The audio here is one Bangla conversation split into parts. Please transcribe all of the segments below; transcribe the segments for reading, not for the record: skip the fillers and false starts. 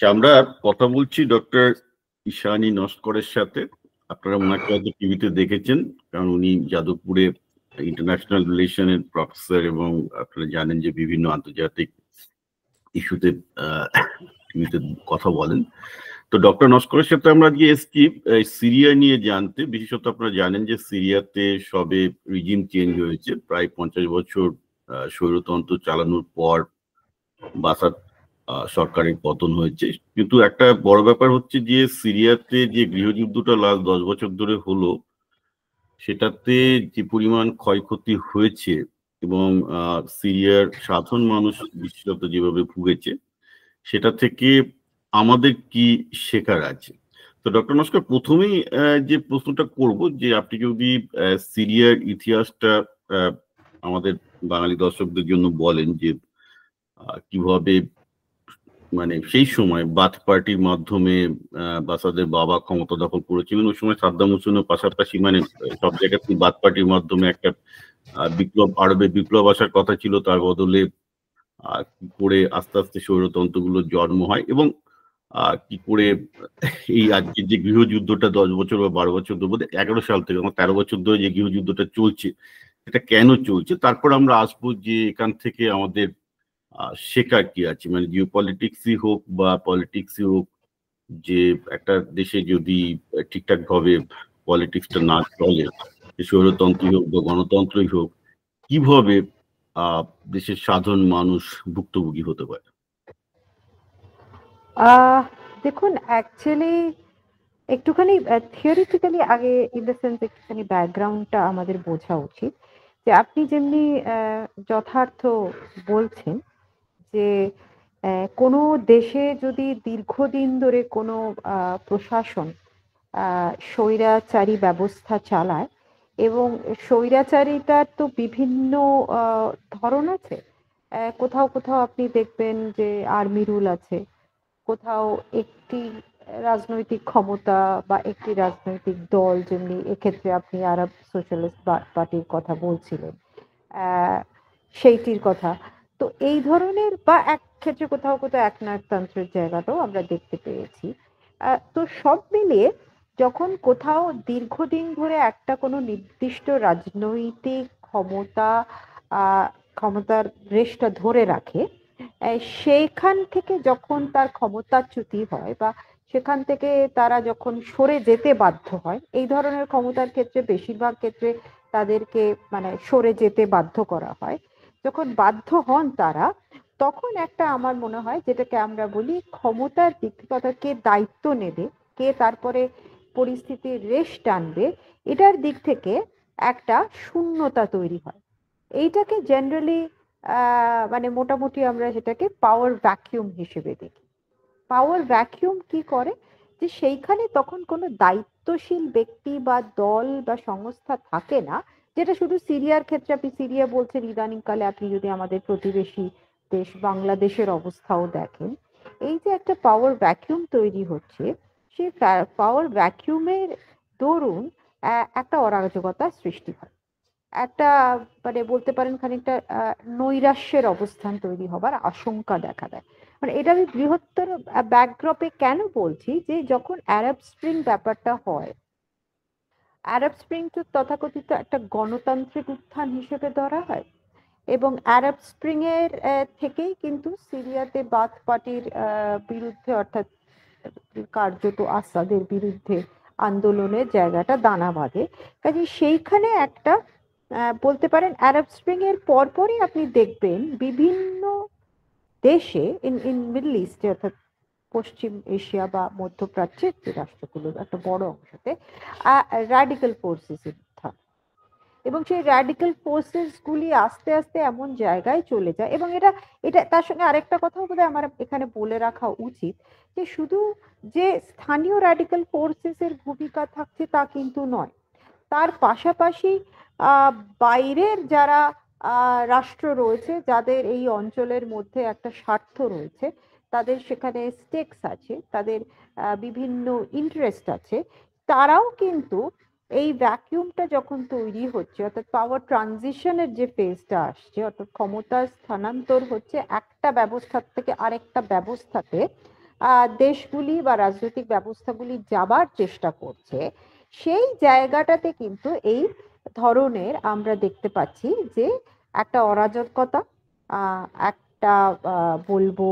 আমরা কথা বলছি ডক্টর ঈশানী নস্করের সাথে। আপনারা ওনাকে হয়তো টিভিতে দেখেছেন, কারণ উনি যাদবপুরে ইন্টারন্যাশনাল রিলেশনের প্রফেসর এবং আপনারা জানেন যে বিভিন্ন আন্তর্জাতিক ইস্যুতে টিভিতে কথা বলেন। তো ডক্টর নস্করের সাথে আমরা আজকে এসছি সিরিয়া নিয়ে জানতে। বিশেষত আপনারা জানেন যে সিরিয়াতে সবে রিজিম চেঞ্জ হয়েছে, প্রায় 50 বছর স্বৈরতন্ত্র চালানোর পর বাসাদ সরকারের পতন হয়েছে। কিন্তু একটা বড় ব্যাপার হচ্ছে যে সিরিয়াতে যে গৃহযুদ্ধটা লাস্ট 10 বছর ধরে হলো, সেটাতে যে পরিমাণ ক্ষয়ক্ষতি হয়েছে এবং সিরিয়ার সাধারণ মানুষ বিশেষত যেভাবে ভুগেছে, সেটা থেকে আমাদের কি শেখার আছে। তো ডক্টর নস্কর, প্রথমেই যে প্রশ্নটা করব যে আপনি যদি সিরিয়ার ইতিহাসটা আমাদের বাঙালি দর্শকদের জন্য বলেন যে কিভাবে মানে সেই সময় বাথ পার্টির মাধ্যমে বাসাদের বাবা ক্ষমতা দখল করেছিলেন। ওই সময় সাদ্দাম হোসেনের পাশাপাশি মানে সব জায়গাতে বাথ পার্টির মাধ্যমে একটা বিপ্লব, আরবে বিপ্লব আসার কথা ছিল, তার বদলে কি করে আস্তে আস্তে স্বৈরতন্ত্রগুলোর জন্ম হয় এবং কি করে এই আজকের যে গৃহযুদ্ধটা 10 বছর বা 12 বছর ধরে, 11 সাল থেকে 13 বছর ধরে যে গৃহযুদ্ধটা চলছে, এটা কেন চলছে। তারপর আমরা আসবো যে এখান থেকে আমাদের শেখার কি আছে, মানে জিও পলিটিক্সই হোক বা পলিটিক্সই হোক, যে একটা দেশে যদি ঠিকঠাক ভাবে পলিটিক্সটা না চলে, স্বৈরতন্ত্রই হোক বা গণতন্ত্রই হোক, কিভাবে দেশের সাধারণ মানুষ ভুক্তভোগী হতে পারে। দেখুন, অ্যাকচুয়ালি একটুখানি থিওরিটিক্যালি আগে ইন দ্য সেন্স একটুখানি ব্যাকগ্রাউন্ডটা আমাদের বোঝা উচিত। যে আপনি যেমনি যথার্থ বলছেন যে কোনো দেশে যদি দীর্ঘদিন ধরে কোনো প্রশাসন স্বৈরাচারী ব্যবস্থা চালায়, এবং স্বৈরাচারিতার তো বিভিন্ন ধরন আছে। কোথাও কোথাও আপনি দেখবেন যে আর্মি রুল আছে, কোথাও একটি রাজনৈতিক ক্ষমতা বা একটি রাজনৈতিক দল, যেমনি এক্ষেত্রে আপনি আরব সোশ্যালিস্ট পার্টির কথা বলছিলেন, সেইটির কথা। তো এই ধরনের বা এক ক্ষেত্রে কোথাও কোথাও একনায়কতন্ত্রের জায়গাটাও আমরা দেখতে পেয়েছি। তো সব মিলিয়ে যখন কোথাও দীর্ঘদিন ধরে একটা কোনো নির্দিষ্ট রাজনৈতিক ক্ষমতার রেশটা ধরে রাখে, সেইখান থেকে যখন তার ক্ষমতাচ্যুতি হয় বা সেখান থেকে তারা যখন সরে যেতে বাধ্য হয়, এই ধরনের ক্ষমতার ক্ষেত্রে বেশিরভাগ ক্ষেত্রে তাদেরকে মানে সরে যেতে বাধ্য করা হয়। যখন বাধ্য হন তারা, তখন একটা আমার মনে হয় যেটাকে আমরা বলি ক্ষমতার দিক থেকে, অর্থাৎ কে দায়িত্ব নেবে, কে তারপরে পরিস্থিতির রেশ টানবে, এটার দিক থেকে একটা শূন্যতা তৈরি হয়। এইটাকে জেনারেলি মানে মোটামুটি আমরা সেটাকে পাওয়ার ভ্যাকিউম হিসেবে দেখি। পাওয়ার ভ্যাকিউম কি করে, যে সেইখানে তখন কোনো দায়িত্বশীল ব্যক্তি বা দল বা সংস্থা থাকে না। যেটা শুধু সিরিয়ার ক্ষেত্রে, আপনি সিরিয়া বলছেন, ইদানিংকালে আপনি যদি আমাদের প্রতিবেশী দেশ বাংলাদেশের অবস্থাও দেখেন, এই যে একটা পাওয়ার ভ্যাকিউম তৈরি হচ্ছে, সেই পাওয়ার ভ্যাকিউমের দরুন একটা অরাজকতার সৃষ্টি হয়। একটা মানে বলতে পারেন খানিকটা নৈরাশ্যের অবস্থান তৈরি হবার আশঙ্কা দেখা দেয়। মানে এটা আমি বৃহত্তর ব্যাকড্রপে কেন বলছি, যে যখন আরব স্প্রিং ব্যাপারটা হয়, আরব স্প্রিং তো তথাকথিত একটা গণতান্ত্রিক উত্থান হিসেবে ধরা হয়, এবং আরব স্প্রিং এর থেকেই কিন্তু সিরিয়াতে বাথ পার্টির বিরুদ্ধে, অর্থাৎ কার্যত আসাদের বিরুদ্ধে আন্দোলনের জায়গাটা দানা বাঁধে। কাজে সেইখানে একটা বলতে পারেন আরব স্প্রিং এর পরপরই আপনি দেখবেন বিভিন্ন দেশে ইন মিডল ইস্টে, অর্থাৎ পশ্চিম এশিয়া বা মধ্যপ্রাচ্যের যে রাষ্ট্রগুলোর একটা বড় অংশতে র্যাডিক্যাল ফোর্সেস উত্থান, এবং সেই র্যাডিক্যাল ফোর্সেস গুলি আস্তে আস্তে এমন জায়গায় চলে যায়। এবং এটা এটা তার সঙ্গে আরেকটা কথাও বোধহয় আমার এখানে বলে রাখা উচিত, যে শুধু যে স্থানীয় র্যাডিক্যাল ফোর্সেস এর ভূমিকা থাকছে তা কিন্তু নয়। তার পাশাপাশি বাইরের যারা রাষ্ট্র রয়েছে, যাদের এই অঞ্চলের মধ্যে একটা স্বার্থ রয়েছে, তাদের সেখানে স্টেকস আছে, তাদের বিভিন্ন ইন্টারেস্ট আছে, তারাও কিন্তু এই ভ্যাকিউমটা যখন তৈরি হচ্ছে, অর্থাৎ পাওয়ার ট্রানজিশনের যে ফেজটা আসছে, অর্থাৎ ক্ষমতার স্থানান্তর হচ্ছে একটা ব্যবস্থা থেকে আরেকটা ব্যবস্থাতে, দেশগুলি বা রাজনৈতিক ব্যবস্থাগুলি যাবার চেষ্টা করছে, সেই জায়গাটাতে কিন্তু এই ধরনের আমরা দেখতে পাচ্ছি যে একটা অরাজকতা, একটা বলবো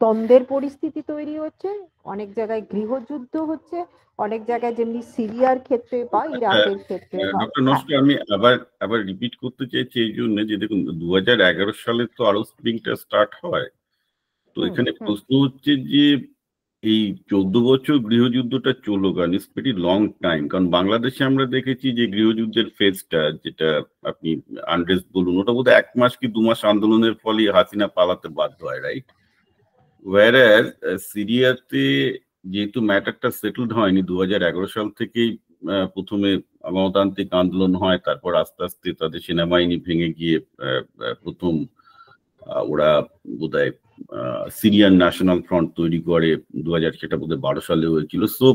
দ্বন্দ্বের পরিস্থিতি তৈরি হচ্ছে, অনেক জায়গায় গৃহযুদ্ধ হচ্ছে, অনেক জায়গায় যেমনি সিরিয়ার ক্ষেত্রে বা আচ্ছা, ইরাকের ক্ষেত্রে বা ডক্টর নস্কর, আমি আবার আবার রিপিট করতে চাইছি এই জন্য যে দেখুন 2011 সালে তো আরব স্প্রিংটা স্টার্ট হয়। তো হুম এখানে হুম প্রশ্ন হচ্ছে যে এই 14 বছর গৃহযুদ্ধটা চলো কারণ ইটস ভেরি লং টাইম, কারণ বাংলাদেশে আমরা দেখেছি যে গৃহযুদ্ধের ফেজটা, যেটা আপনি আনরেস্ট বলুন, ওটা বোধহয় 1 মাস কি 2 মাস আন্দোলনের ফলে হাসিনা পালাতে বাধ্য হয়, রাইট? ওয়ারাজ সিরিয়াতে যেহেতু ম্যাটারটা সেটেলড হয়নি, 2011 সাল থেকেই প্রথমে গণতান্ত্রিক আন্দোলন হয়, তারপর আস্তে আস্তে তাদের সেনাবাহিনী ভেঙে গিয়ে প্রথম ওরা বোধহয় সিরিয়ান ন্যাশনাল ফ্রন্ট তৈরি করে সেটা বোধহয় 12 সালে হয়েছিল। সো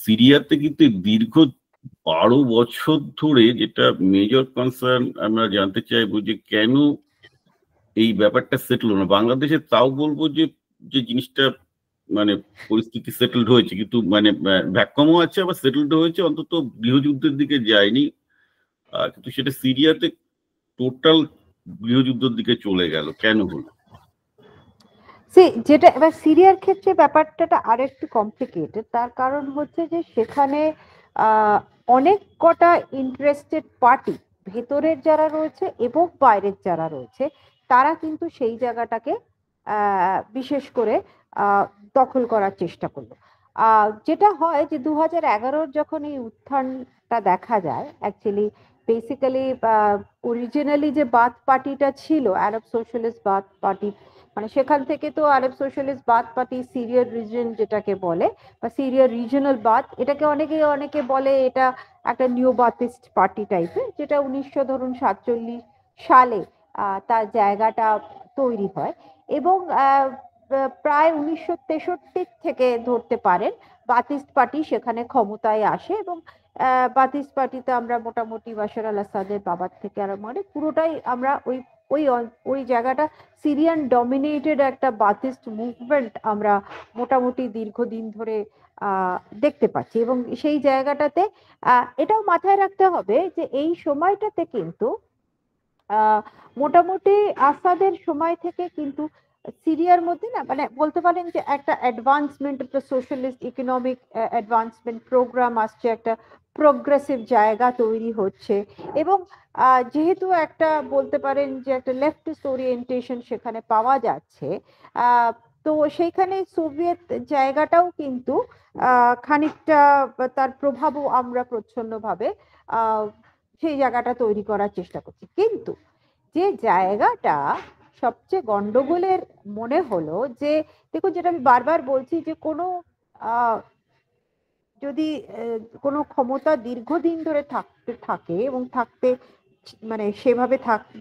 সিরিয়াতে কিন্তু দীর্ঘ 12 বছর ধরে যেটা মেজর কনসার্ন আমরা জানতে চাইবো যে কেন এই ব্যাপারটা সেটেল হলো না। বাংলাদেশে তাও বলবো যে যে জিনিসটা মানে পরিস্থিতি সেটেলড হয়েছে, কিন্তু মানে ভ্যাকুয়ামও আছে, আবার সেটেলড হয়েছে, অন্তত গৃহযুদ্ধের দিকে যায়নি। কিন্তু সেটা সিরিয়াতে টোটাল গৃহযুদ্ধের দিকে চলে গেল, কেন হলো? যেটা এবার সিরিয়ার ক্ষেত্রে ব্যাপারটা আরেকটু কমপ্লিকেটেড, তার কারণ হচ্ছে যে সেখানে অনেক কটা ইন্টারেস্টেড পার্টি, ভেতরের যারা রয়েছে এবং বাইরের যারা রয়েছে, তারা কিন্তু সেই জায়গাটাকে বিশেষ করে দখল করার চেষ্টা করলো। যেটা হয় যে 2011 যখন এই উত্থানটা দেখা যায়, অ্যাকচুয়ালি বেসিক্যালি অরিজিনালি যে বাথ পার্টিটা ছিল, আরব সোশ্যালিস্ট বাথ পার্টি, মানে সেখান থেকে তো আরব সোশ্যালিস্ট বাথ পার্টি সিরিয়ার রিজন যেটাকে বলে, বা সিরিয়ার রিজনাল বাথ, এটাকে অনেকে অনেকে বলে এটা একটা নিও বাথিস্ট পার্টি টাইপের, যেটা 1947 সালে তার জায়গাটা তৈরি হয়। এবং প্রায় 1963 থেকে ধরতে পারেন বাথিস্ট পার্টি সেখানে ক্ষমতায় আসে, এবং বাথিস্ট পার্টিতে আমরা মোটামুটি বাশার আল আসাদের বাবার থেকে আরম্ভ করে পুরোটাই আমরা ওই ওই ওই জায়গাটা সিরিয়ান ডমিনেটেড একটা বাথিস্ট মুভমেন্ট আমরা মোটামুটি দীর্ঘদিন ধরে দেখতে পাচ্ছি। এবং সেই জায়গাটাতে এটাও মাথায় রাখতে হবে যে এই সময়টাতে কিন্তু মোটামুটি আসাদের সময় থেকে কিন্তু সিরিয়ার মধ্যে না, মানে বলতে পারেন যে একটা অ্যাডভান্সমেন্ট, একটা সোশ্যালিস্ট ইকোনমিক অ্যাডভান্সমেন্ট প্রোগ্রাম আসছে, একটা প্রোগ্রেসিভ জায়গা তৈরি হচ্ছে। এবং যেহেতু একটা বলতে পারেন যে একটা লেফটিস্ট ওরিয়েন্টেশন সেখানে পাওয়া যাচ্ছে, তো সেইখানে সোভিয়েত জায়গাটাও কিন্তু খানিকটা তার প্রভাবও আমরা প্রচ্ছন্নভাবে সেই জায়গাটা তৈরি করার চেষ্টা করছি। কিন্তু যে জায়গাটা সবচেয়ে গন্ডগোলের মনে হলো যে, দেখুন যেটা আমি বারবার বলছি যে কোনো যদি কোনো ক্ষমতা দীর্ঘদিন ধরে থাকতে থাকে এবং থাকতে মানে সেভাবে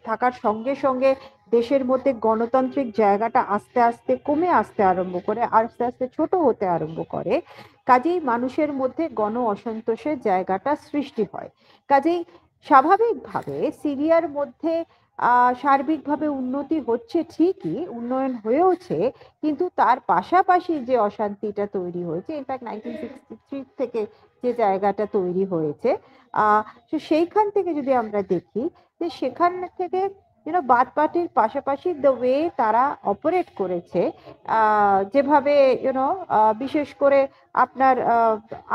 থাকার সঙ্গে সঙ্গে দেশের মধ্যে গণতান্ত্রিক জায়গাটা আস্তে আস্তে কমে আসতে আরম্ভ করে, আস্তে আস্তে ছোট হতে আরম্ভ করে, কাজেই মানুষের মধ্যে গণ অসন্তোষের জায়গাটা সৃষ্টি হয়। কাজেই স্বাভাবিকভাবে সিরিয়ার মধ্যে সার্বিকভাবে উন্নতি হচ্ছে, ঠিকই উন্নয়ন হয়েওছে, কিন্তু তার পাশাপাশি যে অশান্তিটা তৈরি হয়েছে, ইনফ্যাক্ট 1963 থেকে যে জায়গাটা তৈরি হয়েছে, তো সেইখান থেকে যদি আমরা দেখি যে সেখান থেকে বাথ পার্টির পাশাপাশি দ্য ওয়ে তারা অপারেট করেছে, যেভাবে বিশেষ করে আপনার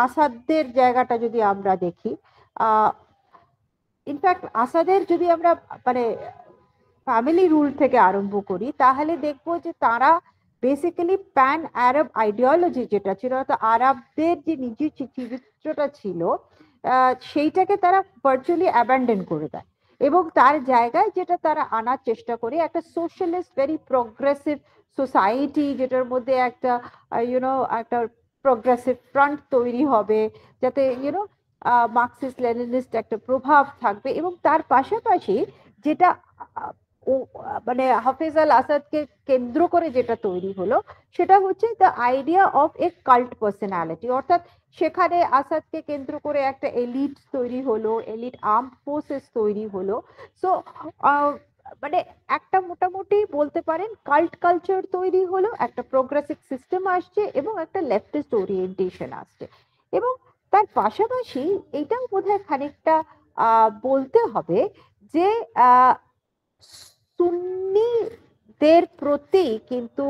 আসাদের জায়গাটা যদি আমরা দেখি, ইনফ্যাক্ট আসাদের যদি আমরা মানে ফ্যামিলি রুল থেকে আরম্ভ করি, তাহলে দেখবো যে তারা বেসিক্যালি প্যান আরব আইডিওলজি যেটা ছিল, অর্থাৎ আরবদের যে নিজের চরিত্রটা ছিল সেইটাকে তারা ভার্চুয়ালি অ্যাবান্ডন করে দেয়, এবং তার জায়গায় যেটা তারা আনার চেষ্টা করে একটা সোশ্যালিস্ট ভেরি প্রগ্রেসিভ সোসাইটি, যেটার মধ্যে একটা একটা প্রগ্রেসিভ ফ্রন্ট তৈরি হবে, যাতে মার্কসিস্ট লেনিনিস্ট একটা প্রভাব থাকবে। এবং তার পাশাপাশি যেটা ও মানে হাফিজ আল আসাদকে কেন্দ্র করে যেটা তৈরি হলো, সেটা হচ্ছে the idea of A cult personality, অর্থাৎ সেখানে আসাদকে কেন্দ্র করে একটা এলিট তৈরি হলো, এলিট আর্মড ফোর্সেস তৈরি হলো। সো মানে একটা মোটামুটি বলতে পারেন কাল্ট কালচার তৈরি হলো, একটা প্রোগ্রেসিভ সিস্টেম আসছে এবং একটা লেফটিস্ট ওরিয়েন্টেশন আসছে। এবং তার পাশাপাশি এটাও বোধহয় খানিকটা বলতে হবে যে আহ সুন্নিদের প্রতি কিন্তু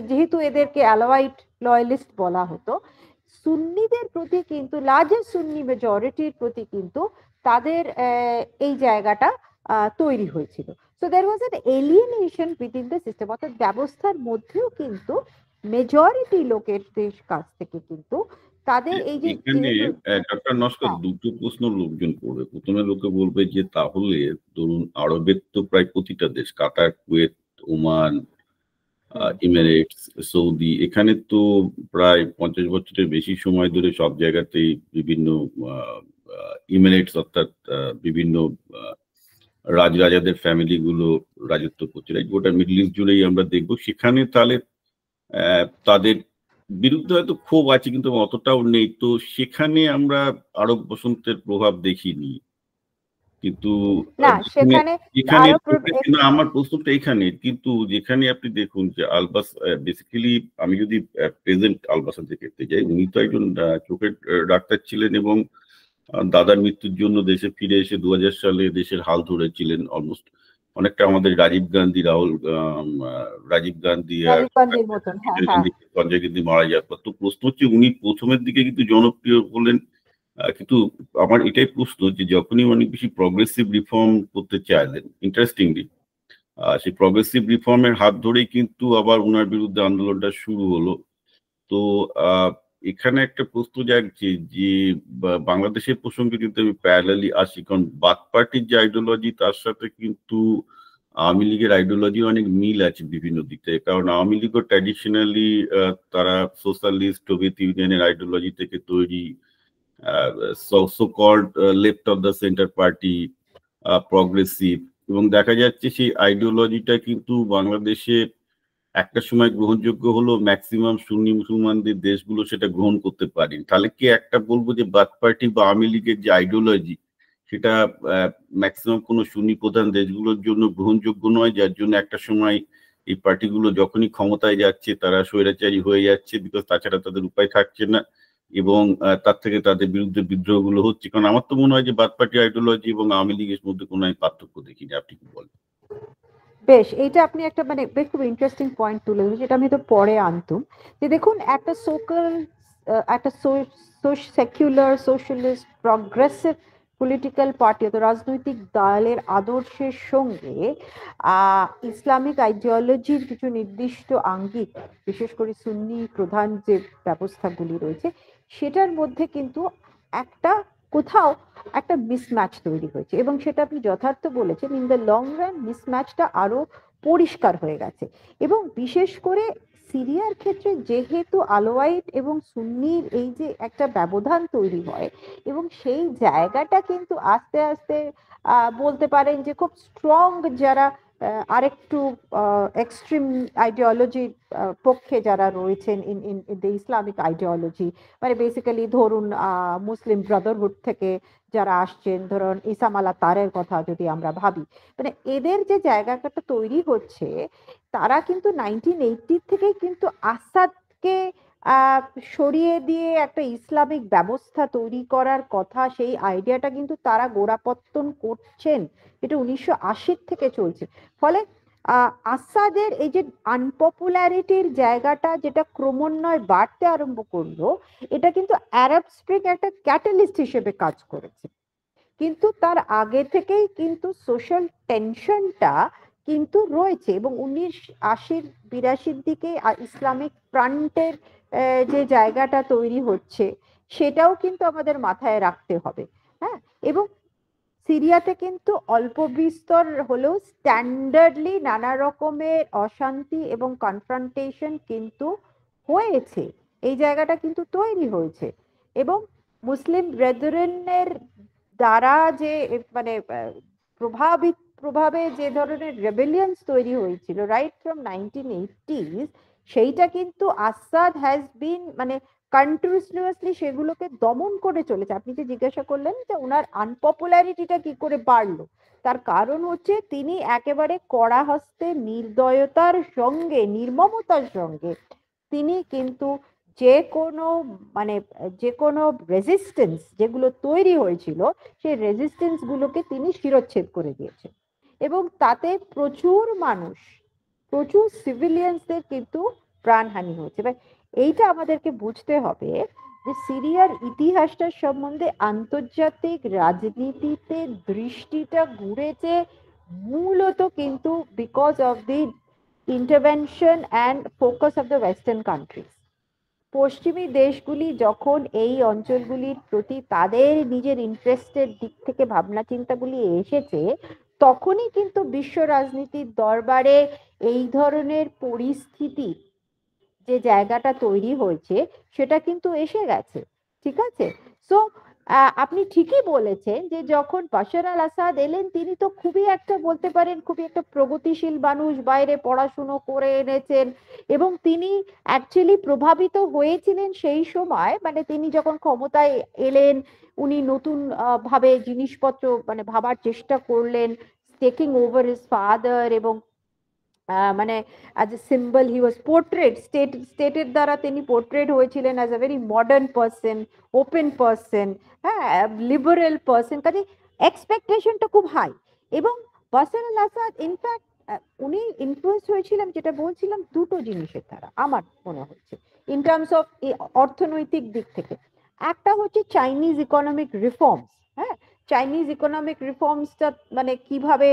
যেহেতু এদেরকে অ্যালাওয়াইট লয়ালিস্ট বলা হতো, সুন্নিদের প্রতি কিন্তু লার্জেস্ট সুন্নি মেজরিটির প্রতি কিন্তু তাদের এই জায়গাটা তৈরি হয়েছিল। So there was an alienation within the system, অর্থাৎ ব্যবস্থার মধ্যেও কিন্তু মেজরিটি লোকের কাছ থেকে কিন্তু তাদের এই যে এখানে ডক্টর নস্কর দুটো প্রশ্ন লোকজন করবে। প্রথমে লোকে বলবে যে তাহলে ধরুন আরবের তো প্রায় প্রতিটা দেশ, কাতার, কুয়েত, ওমান, ইমিরেটস, সৌদি, এখানে তো প্রায় 50 বছরের বেশি সময় ধরে সব জায়গাতেই বিভিন্ন ইমিরেটস অর্থাৎ বিভিন্ন রাজাদের ফ্যামিলি গুলো রাজত্ব করছে। গোটা মিডল ইস্ট জুড়েই আমরা দেখবো। সেখানে তাহলে তাদের বিরুদ্ধে হয়তো ক্ষোভ আছে কিন্তু অতটাও নেই। তো সেখানে আমরা আরব বসন্তের প্রভাব দেখিনি। কিন্তু আমার প্রশ্নটা এখানে, কিন্তু যেখানে আপনি দেখুন যে আলবাস, বেসিক্যালি আমি যদি প্রেজেন্ট আলবাসার ক্ষেত্রে যাই, উনি তো একজন চোখের ডাক্তার ছিলেন এবং দাদার মৃত্যুর জন্য দেশে ফিরে এসে 2000 সালে দেশের হাল ধরেছিলেন। অলমোস্ট অনেকটা আমাদের রাজীব গান্ধী আর সঞ্জয় গান্ধী মারা যাওয়ার পর। তো প্রশ্ন হচ্ছে উনি প্রথমের দিকে কিন্তু জনপ্রিয় হলেন, কিন্তু আমার এটাই প্রশ্ন যে যখনই অনেক বেশি প্রগ্রেসিভ রিফর্ম করতে চাইলেন, ইন্টারেস্টিংলি সেই প্রগ্রেসিভ রিফর্মের হাত ধরেই কিন্তু আবার ওনার বিরুদ্ধে আন্দোলনটা শুরু হলো। তো এখানে একটা প্রশ্ন জাগছে যে বাংলাদেশের প্রসঙ্গে কিন্তু আমি প্যারালালি আসি, কারণ বাথ পার্টির যে আইডিওলজি তার সাথে কিন্তু আওয়ামী লীগের আইডিওলজি অনেক মিল আছে বিভিন্ন দিক থেকে। কারণ আওয়ামী লীগও ট্র্যাডিশনালি তারা সোশ্যালিস্ট সোভিয়েত ইউনিয়নের আইডিওলজি থেকে তৈরি, so called left of the centre party, progressive, এবং দেখা যাচ্ছে সেই আইডিওলজিটা কিন্তু বাংলাদেশে একটা সময় গ্রহণযোগ্য হলো, ম্যাক্সিমাম সুন্নি মুসলমানদের দেশগুলো সেটা গ্রহণ করতে পারেনি। তাহলে কি একটা বলবো যে বাথ পার্টি বা আওয়ামী লীগের যে আইডিওলজি সেটা ম্যাক্সিমাম কোনো সুন্নি প্রধান দেশগুলোর জন্য গ্রহণযোগ্য নয়, যার জন্য একটা সময় এই পার্টিগুলো যখনই ক্ষমতায় যাচ্ছে তারা স্বৈরাচারী হয়ে যাচ্ছে, বিকজ তাছাড়া তাদের উপায় থাকছে না, এবং তার থেকে তাদের বিরুদ্ধে বিদ্রোহগুলো হচ্ছে। কারণ আমার তো মনে হয় যে বাথ পার্টি আইডিওলজি এবং আওয়ামী লীগের মধ্যে কোনো আমি পার্থক্য দেখিনি। আপনি কি বলেন? বেশ, এইটা আপনি একটা মানে খুব ইন্টারেস্টিং পয়েন্ট তুলে ধরেছেন, যেটা আমি তো পরে আনতুম। যে দেখুন, একটা একটা secular socialist progressive political party অর্থাৎ রাজনৈতিক দলের আদর্শের সঙ্গে ইসলামিক আইডিওলজির কিছু নির্দিষ্ট আঙ্গিক, বিশেষ করে সুন্নি প্রধান যে ব্যবস্থাগুলি রয়েছে সেটার মধ্যে কিন্তু একটা কোথাও একটা মিসম্যাচ তৈরি হয়েছে, এবং সেটা আপনি যথার্থ বলেছেন। ইন দ্য লং রান মিসম্যাচটা আরো পরিষ্কার হয়ে গেছে। এবং বিশেষ করে সিরিয়ার ক্ষেত্রে যেহেতু আলোয়াইট এবং সুন্নির এই যে একটা ব্যবধান তৈরি হয়, এবং সেই জায়গাটা কিন্তু আস্তে আস্তে বলতে পারেন যে খুব স্ট্রং যারা আরেকটু এক্সট্রিম আইডিওলজির পক্ষে যারা রয়েছেন in in the Islamic ideology, মানে বেসিক্যালি ধরুন মুসলিম ব্রাদারহুড থেকে যারা আসছেন, ধরুন ইসাম আলা তারের কথা যদি আমরা ভাবি, মানে এদের যে জায়গাটা তৈরি হচ্ছে, তারা কিন্তু 1980 থেকেই কিন্তু আসাদকে সরিয়ে দিয়ে একটা ইসলামিক ব্যবস্থা তৈরি করার কথা, সেই আইডিয়াটা কিন্তু তারা গোড়াপত্তন করছেন। এটা 1980 থেকে চলছে। ফলে আসাদের এই যে আনপপুলারিটির জায়গাটা যেটা ক্রমান্বয়ে বাড়তে আরম্ভ করলো, এটা কিন্তু আরব স্প্রিং একটা ক্যাটালিস্ট হিসেবে কাজ করেছে। কিন্তু তার আগে থেকেই কিন্তু সোশ্যাল টেনশনটা কিন্তু রয়েছে, এবং 1980-82 দিকে ইসলামিক ফ্রন্টের যে জায়গাটা তৈরি হচ্ছে সেটাও কিন্তু আমাদের মাথায় রাখতে হবে। হ্যাঁ, এবং সিরিয়াতে কিন্তু অল্প বিস্তর হলেও স্ট্যান্ডার্ডলি নানা রকমের অশান্তি এবং কনফ্রন্টেশন কিন্তু হয়েছে, এই জায়গাটা কিন্তু তৈরি হয়েছে। এবং মুসলিম ব্রেদারেনের দ্বারা যে মানে প্রভাবে যে ধরনের রেবেলিয়ন্স তৈরি হয়েছিল রাইট ফ্রম 1980s, সেইটা কিন্তু আসাদ হ্যাজ বিন মানে কন্টিনিউয়াসলি সেগুলোকে দমন করে চলেছে। আপনি যে জিজ্ঞাসা করলেন যে ওনার আনপপুলারিটিটা কি করে বাড়লো, তার কারণ হচ্ছে তিনি একেবারে কড়া হস্তে নির্দয়তার সঙ্গে, নির্মমতার সঙ্গে তিনি কিন্তু যে কোনো মানে যে কোনো রেজিস্ট্যান্স যেগুলো তৈরি হয়েছিল সেই রেজিস্ট্যান্স গুলোকে তিনি শিরচ্ছেদ করে দিয়েছেন, এবং তাতে প্রচুর মানুষ, প্রচুর সিভিলিয়ানসদের কিন্তু প্রাণহানি হয়েছে। এবার এইটা আমাদেরকে বুঝতে হবে যে সিরিয়ার ইতিহাসটার সম্বন্ধে আন্তর্জাতিক রাজনীতিতে দৃষ্টিটা ঘুরেছে মূলত কিন্তু because of the intervention and focus of the western countries. পশ্চিমী দেশগুলি যখন এই অঞ্চলগুলির প্রতি তাদের নিজের ইন্টারেস্টের দিক থেকে ভাবনা চিন্তাগুলি এসেছে, তখনই কিন্তু বিশ্ব রাজনীতির দরবারে এই ধরনের পরিস্থিতি যে জায়গাটা তৈরি হয়েছে সেটা কিন্তু এসে গেছে। ঠিক আছে, সো আপনি ঠিকই বলেছেন যে যখন বাশার আল আসাদ এলেন তিনি তো খুবই একটা বলতে পারেন খুবই একটা প্রগতিশীল মানুষ, বাইরে পড়াশুনো করে এনেছেন, এবং তিনি অ্যাকচুয়ালি প্রভাবিত হয়েছিলেন সেই সময়, মানে তিনি যখন ক্ষমতায় এলেন উনি নতুন ভাবে জিনিসপত্র মানে ভাবার চেষ্টা করলেন, টেকিং ওভার হিজ ফাদার, এবং মানে as a symbol he was portrayed, স্টেটের দ্বারা তিনি পোর্ট্রেট হয়েছিলেন as a very modern person, open person, হ্যাঁ, লিবারেল পারসন, কাজে এক্সপেকটেশনটা খুব হাই। এবং বাশার আল আসাদ ইনফ্যাক্ট উনি ইনফ্লুয়েন্স হয়েছিলেন, যেটা বলছিলাম, দুটো জিনিসের দ্বারা আমার মনে হচ্ছে ইন টার্মস অফ অর্থনৈতিক দিক থেকে। একটা হচ্ছে চাইনিজ ইকোনমিক রিফর্মস। হ্যাঁ, চাইনিজ ইকোনমিক রিফর্মসটা মানে কিভাবে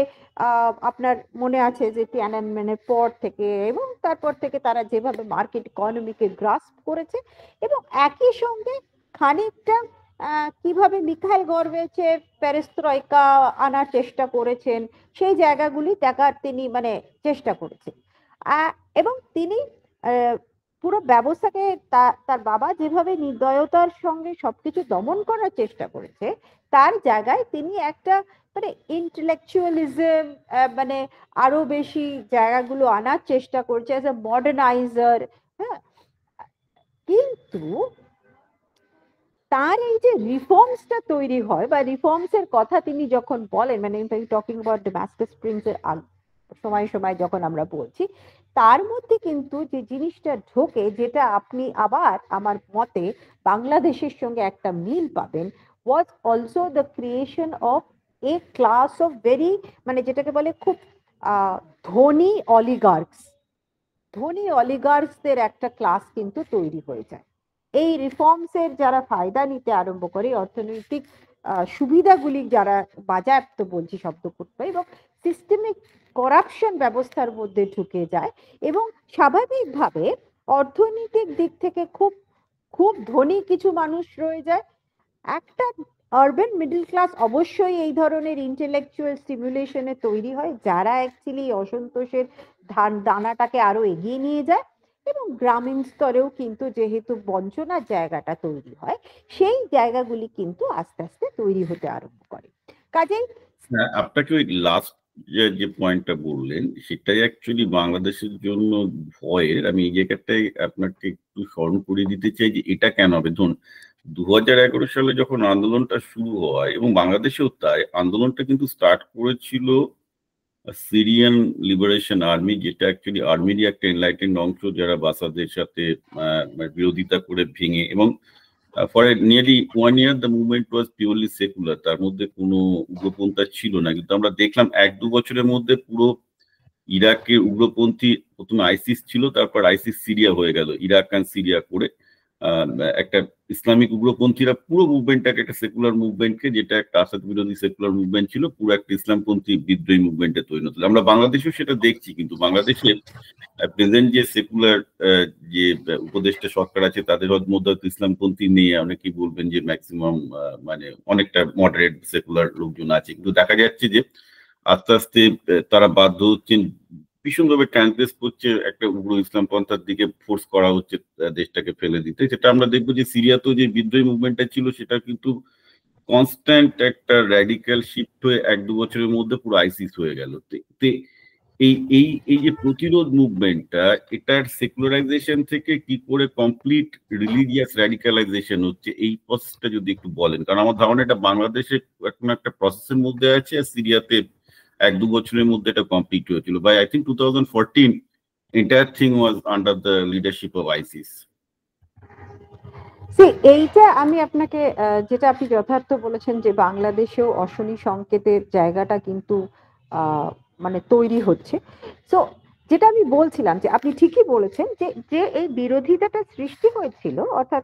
আপনার মনে আছে যে টিয়ানানমেনের পর থেকে এবং তারপর থেকে তারা যেভাবে মার্কেট ইকোনমিকে গ্রাস্প করেছে, এবং একই সঙ্গে খানিকটা কিভাবে মিখাইল গর্বেচেভ পেরেস্ত্রয়কা আনার চেষ্টা করেছেন, সেই জায়গাগুলি দেখার তিনি মানে চেষ্টা করেছেন। এবং তিনি পুরো ব্যবস্থাকে তার বাবা যেভাবে নির্দয়তার সঙ্গে সবকিছু দমন করার চেষ্টা করেছে, তার জায়গায় তিনি একটা মানে ইন্টেলেকচুয়ালিজম মানে আরো বেশি জায়গাগুলো আনার চেষ্টা করছে অ্যাজ এ মডার্নাইজার। হ্যাঁ, কিন্তু তার এই যে রিফর্মসটা তৈরি হয় বা রিফর্মস এর কথা তিনি যখন বলেন, মানে টকিং অ্যাবাউট ড্যামাস্কাস স্প্রিংস এর সময় সময় যখন আমরা বলছি, তার মধ্যে কিন্তু যে জিনিসটা ঢোকে, যেটা আপনি আবার আমার মতে বাংলাদেশের সঙ্গে একটা মিল পাবেন, was also the creation of a class of very মানে যেটাকে বলে খুব ধনী অলিগার্কস, ধনী অলিগার্কসদের একটা ক্লাস কিন্তু তৈরি হয়ে যায়। এই রিফর্মস এর যারা ফায়দা নিতে আরম্ভ করে, অর্থনৈতিক সুবিধাগুলি যারা বাজেয়াপ্ত বলছি শব্দ করতে, এবং সিস্টেমিক করাপশন ব্যবস্থার মধ্যে ঢুকে যায়, এবং স্বাভাবিকভাবে অর্থনৈতিক দিক থেকে খুব খুব ধনী কিছু মানুষ রয়ে যায়। একটা আরবান মিডল ক্লাস অবশ্যই এই ধরনের ইন্টেলেকচুয়াল স্টিমুলেশনে তৈরি হয়, যারা অ্যাকচুয়ালি অসন্তোষের দানাটাকে আরো এগিয়ে নিয়ে যায়, এবং গ্রামীণ স্তরেও কিন্তু যেহেতু বঞ্চনার জায়গাটা তৈরি হয়, সেই জায়গাগুলি কিন্তু আস্তে আস্তে তৈরি হতে আরম্ভ করে। কাজেই আপনাকে ওই লাস্ট যে পয়েন্টটা বললেন সেটাই অ্যাকচুয়ালি বাংলাদেশের জন্য ভয়ের। আমি এই জায়গাটাই আপনাকে একটু স্মরণ করিয়ে দিতে চাই যে এটা কেন হবে। ধরুন 2011 সালে যখন আন্দোলনটা শুরু হয়, এবং বাংলাদেশেও তাই, আন্দোলনটা কিন্তু স্টার্ট করেছিল সিরিয়ান লিবারেশন আর্মি, যেটা অ্যাকচুয়ালি আর্মিরই একটা এনলাইটেন্ড অংশ, যারা বাসাদের সাথে বিরোধিতা করে ভেঙে, এবং for nearly 1 year the movement was purely secular, তার মধ্যে কোনো উগ্রপন্থা ছিল না। কিন্তু আমরা দেখলাম 1-2 বছরের মধ্যে পুরো ইরাকের উগ্রপন্থী, প্রথমে আইসিস ছিল, তারপর আইসিস সিরিয়া হয়ে গেল, ইরাক আর সিরিয়া করে একটা ইসলামিক উগ্রপন্থীরা পুরো মুভমেন্টটাকে, একটা সেকুলার মুভমেন্টকে, যেটা একটা আসাদ বিরোধী সেকুলার মুভমেন্ট ছিল, পুরো একটা ইসলামপন্থী বিদ্রোহী মুভমেন্টে তৈরি হতো। আমরা বাংলাদেশেও সেটা দেখছি, কিন্তু বাংলাদেশে প্রেজেন্ট যে সেকুলার যে উপদেষ্টা সরকার আছে তাদের মধ্যে হয়তো ইসলামপন্থী নিয়ে অনেকেই বলবেন যে ম্যাক্সিমাম মানে অনেকটা মডারেট সেকুলার লোকজন আছে, কিন্তু দেখা যাচ্ছে যে আস্তে আস্তে তারা বাধ্য হচ্ছেন, ভীষণভাবে ট্রান্সলেট করছে, একটা উগ্র ইসলাম পন্থার দিকে ফোর্স করা হচ্ছে দেশটাকে ফেলে দিতে। সেটা আমরা দেখবো যে সিরিয়াতেও যে বিদ্রোহী মুভমেন্টটা ছিল সেটা কিন্তু কনস্ট্যান্ট একটা র্যাডিক্যাল শিফট হয়ে 1-2 বছরের মধ্যে পুরো আইসিস হয়ে গেল। এই এই এই যে প্রতিরোধ মুভমেন্টটা, এটার সেকুলারাইজেশন থেকে কি করে কমপ্লিট রিলিজিয়াস র্যাডিক্যালাইজেশন হচ্ছে, এই প্রসেসটা যদি একটু বলেন। কারণ আমার ধারণা এটা বাংলাদেশে এখন একটা প্রসেসের মধ্যে আছে, আর সিরিয়াতে 1-2 বছরের মধ্যে এটা কমপ্লিট হয়েছিল। By I think 2014 entire thing was under the leadership of ISIS. এইটা আমি আপনাকে যেটা আপনি যথার্থ বলেছেন যে বাংলাদেশেও অশনি সংকেতের জায়গাটা কিন্তু মানে তৈরি হচ্ছে। সো যেটা আমি বলছিলাম যে আপনি ঠিকই বলেছেন যে যে এই বিরোধিতাটা সৃষ্টি হয়েছিল অর্থাৎ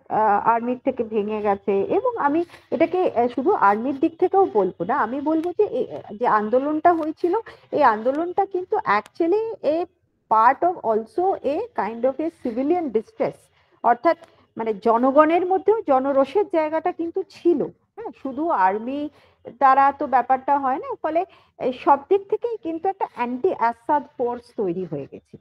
আর্মির থেকে ভেঙে গেছে, এবং আমি এটাকে শুধু আর্মির দিক থেকেও বলবো না, আমি বলবো যে যে আন্দোলনটা হয়েছিল এই আন্দোলনটা কিন্তু actually A part of also a kind of A civilian distress, অর্থাৎ মানে জনগণের মধ্যেও জনরোষের জায়গাটা কিন্তু ছিল। হ্যাঁ, শুধু আর্মি দ্বারা তো ব্যাপারটা হয় না, ফলে সব দিক থেকেই কিন্তু একটা অ্যান্টি আসাদ ফোর্স তৈরি হয়ে গেছে।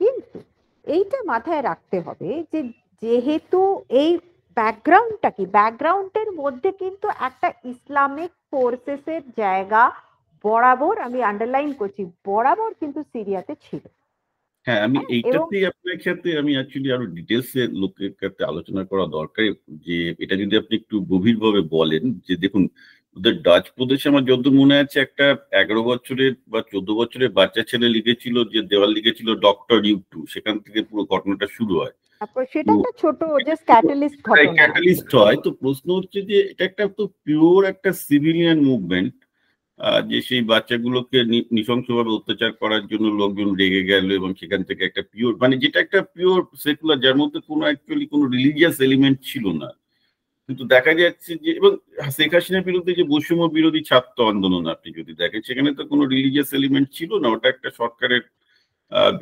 কিন্তু এইটা মাথায় রাখতে হবে যে যেহেতু এই ব্যাকগ্রাউন্ডটা কি, ব্যাকগ্রাউন্ডের মধ্যে কিন্তু একটা ইসলামিক ফোর্সেসের জায়গা বরাবর, আমি আন্ডারলাইন করছি, বরাবর কিন্তু সিরিয়াতে ছিল। হ্যাঁ, আমি এইটাতেই আপনার সাথে আমি অ্যাকচুয়ালি আরো ডিটেলসে লোকের সাথে আলোচনা করা দরকার, যে এটা যদি আপনি একটু গভীরভাবে বলেন। যে দেখুন, ওদের ডাচ প্রদেশে আমার যতদূর মনে আছে একটা 11 বছরের বা 14 বছরের বাচ্চা ছেলে লিখেছিল, যে দেওয়াল লিখেছিল ডক্টর ইউ2, সেখান থেকে পুরো ঘটনাটা শুরু হয়। সেটা একটা ছোট জাস্ট ক্যাটালিস্ট ঘটনা, ক্যাটালিস্ট হয়। তো প্রশ্ন হচ্ছে যে এটা একটা তো পিওর একটা সিভিলিয়ান মুভমেন্ট, যে সেই বাচ্চাগুলোকে নৃশংসভাবে অত্যাচার করার জন্য লোকজন রেগে গেল, এবং সেখান থেকে একটা পিওর মানে যেটা একটা পিওর সেকুলার, যার মধ্যে কোনো অ্যাকচুয়ালি কোনো রিলিজিয়াস এলিমেন্ট ছিল না। কিন্তু দেখা যাচ্ছে যে, এবং শেখ হাসিনার বিরুদ্ধে যে বৈষম্য বিরোধী ছাত্র আন্দোলন আপনি যদি দেখেন, সেখানে তো কোনো রিলিজিয়াস এলিমেন্ট ছিল না। ওটা একটা সরকারের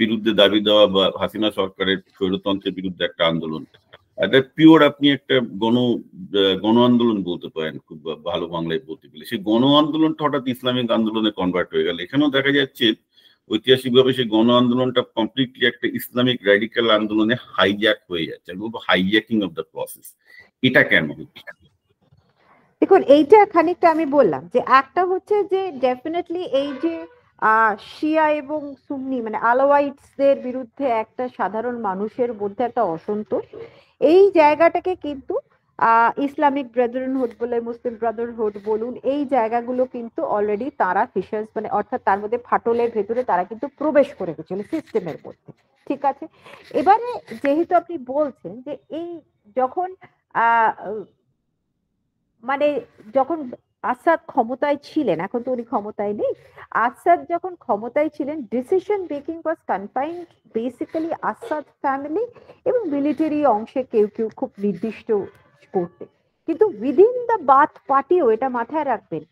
বিরুদ্ধে দাবি দেওয়া বা হাসিনা সরকারের স্বৈরতন্ত্রের বিরুদ্ধে একটা আন্দোলন। এটা পিওর আপনি একটা গণ আন্দোলন বলতে পারেন, খুব ভালো বাংলায় বলতে গেলে। সেই গণ আন্দোলনটা হঠাৎ ইসলামিক আন্দোলনে কনভার্ট হয়ে গেল। এখানেও দেখা যাচ্ছে ঐতিহাসিকভাবে সেই গণ আন্দোলনটা কমপ্লিটলি একটা ইসলামিক র্যাডিক্যাল আন্দোলনে হাইজ্যাক হয়ে যাচ্ছে। আমি বলবো হাইজ্যাকিং অফ দ্য প্রসেস। এটা কেন হচ্ছে? দেখুন, এইটা খানিকটা আমি বললাম যে একটা হচ্ছে যে ডেফিনেটলি এই যে শিয়া এবং সুন্নি মানে আলাওয়াইটসদের বিরুদ্ধে একটা সাধারণ মানুষের মধ্যে একটা অসন্তোষ, এই জায়গাটাকে কিন্তু ইসলামিক ব্রাদারহুড বলে, মুসলিম ব্রাদারহুড বলুন, এই জায়গাগুলো কিন্তু অলরেডি তারা ফিশার্স মানে অর্থাৎ তার মধ্যে ফাটলের ভেতরে তারা কিন্তু প্রবেশ করে গেছিল সিস্টেমের মধ্যে। ঠিক আছে, এবারে যেহেতু আপনি বলছেন যে এই যখন মানে যখন আসাদ ক্ষমতায় ছিলেন, এখন তো উনি ক্ষমতায় নেই, আসাদ যখন ক্ষমতায় ছিলেন ডিসিশন মেকিং ওয়াজ কনফাইন্ড বেসিক্যালি আসাদ ফ্যামিলি এবং মিলিটারি অংশে কেউ কেউ খুব নির্দিষ্ট করতে। কিন্তু উইদিন দ্য বাথ পার্টিও এটা মাথায় রাখবেন,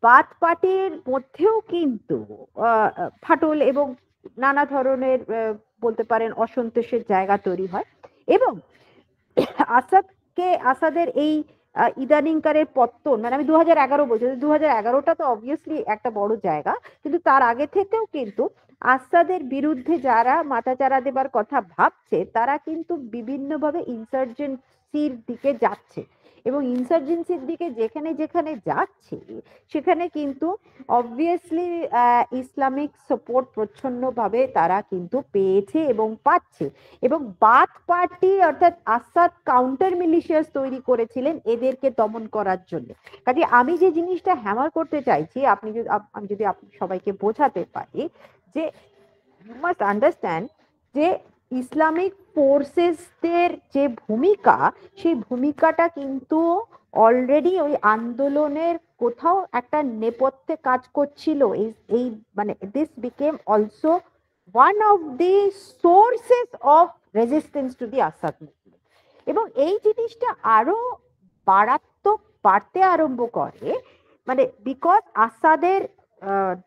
বাথ পার্টির মধ্যেও কিন্তু ফাটল এবং নানা ধরনের বলতে পারেন অসন্তোষের জায়গা তৈরি হয়। এবং আসাদের এই ইদানিংকারের পত্তন, মানে আমি 2011 বলছি, 2011টা তো অবভিয়াসলি একটা বড় জায়গা, কিন্তু তার আগে থেকেও কিন্তু আসাদের বিরুদ্ধে যারা মাথাচাড়া দেবার কথা ভাবছে তারা কিন্তু বিভিন্নভাবে ইনসার্জেন্সির দিকে যাচ্ছে, এবং ইনসার্জেন্সির দিকে যেখানে যেখানে যাচ্ছে সেখানে কিন্তু অবভিয়াসলি ইসলামিক সাপোর্ট প্রচ্ছন্নভাবে তারা কিন্তু পেয়েছে এবং পাচ্ছে। এবং বাথ পার্টি অর্থাৎ আসাদ কাউন্টার মিলিশিয়াস তৈরি করেছিলেন এদেরকে দমন করার জন্য। কাজে আমি যে জিনিসটা হ্যামার করতে চাইছি, আমি যদি সবাইকে বোঝাতে পারি যে ইউ মাস্ট আন্ডারস্ট্যান্ড যে ইসলামিক ফোর্সেসদের যে ভূমিকা, সেই ভূমিকাটা কিন্তু অলরেডি ওই আন্দোলনের কোথাও একটা নেপথ্যে কাজ করছিল। এই মানে this became also one of the sources of resistance to the Asad movement. এবং এই জিনিসটা আরো বাড়তে আরম্ভ করে, মানে বিকজ আসাদের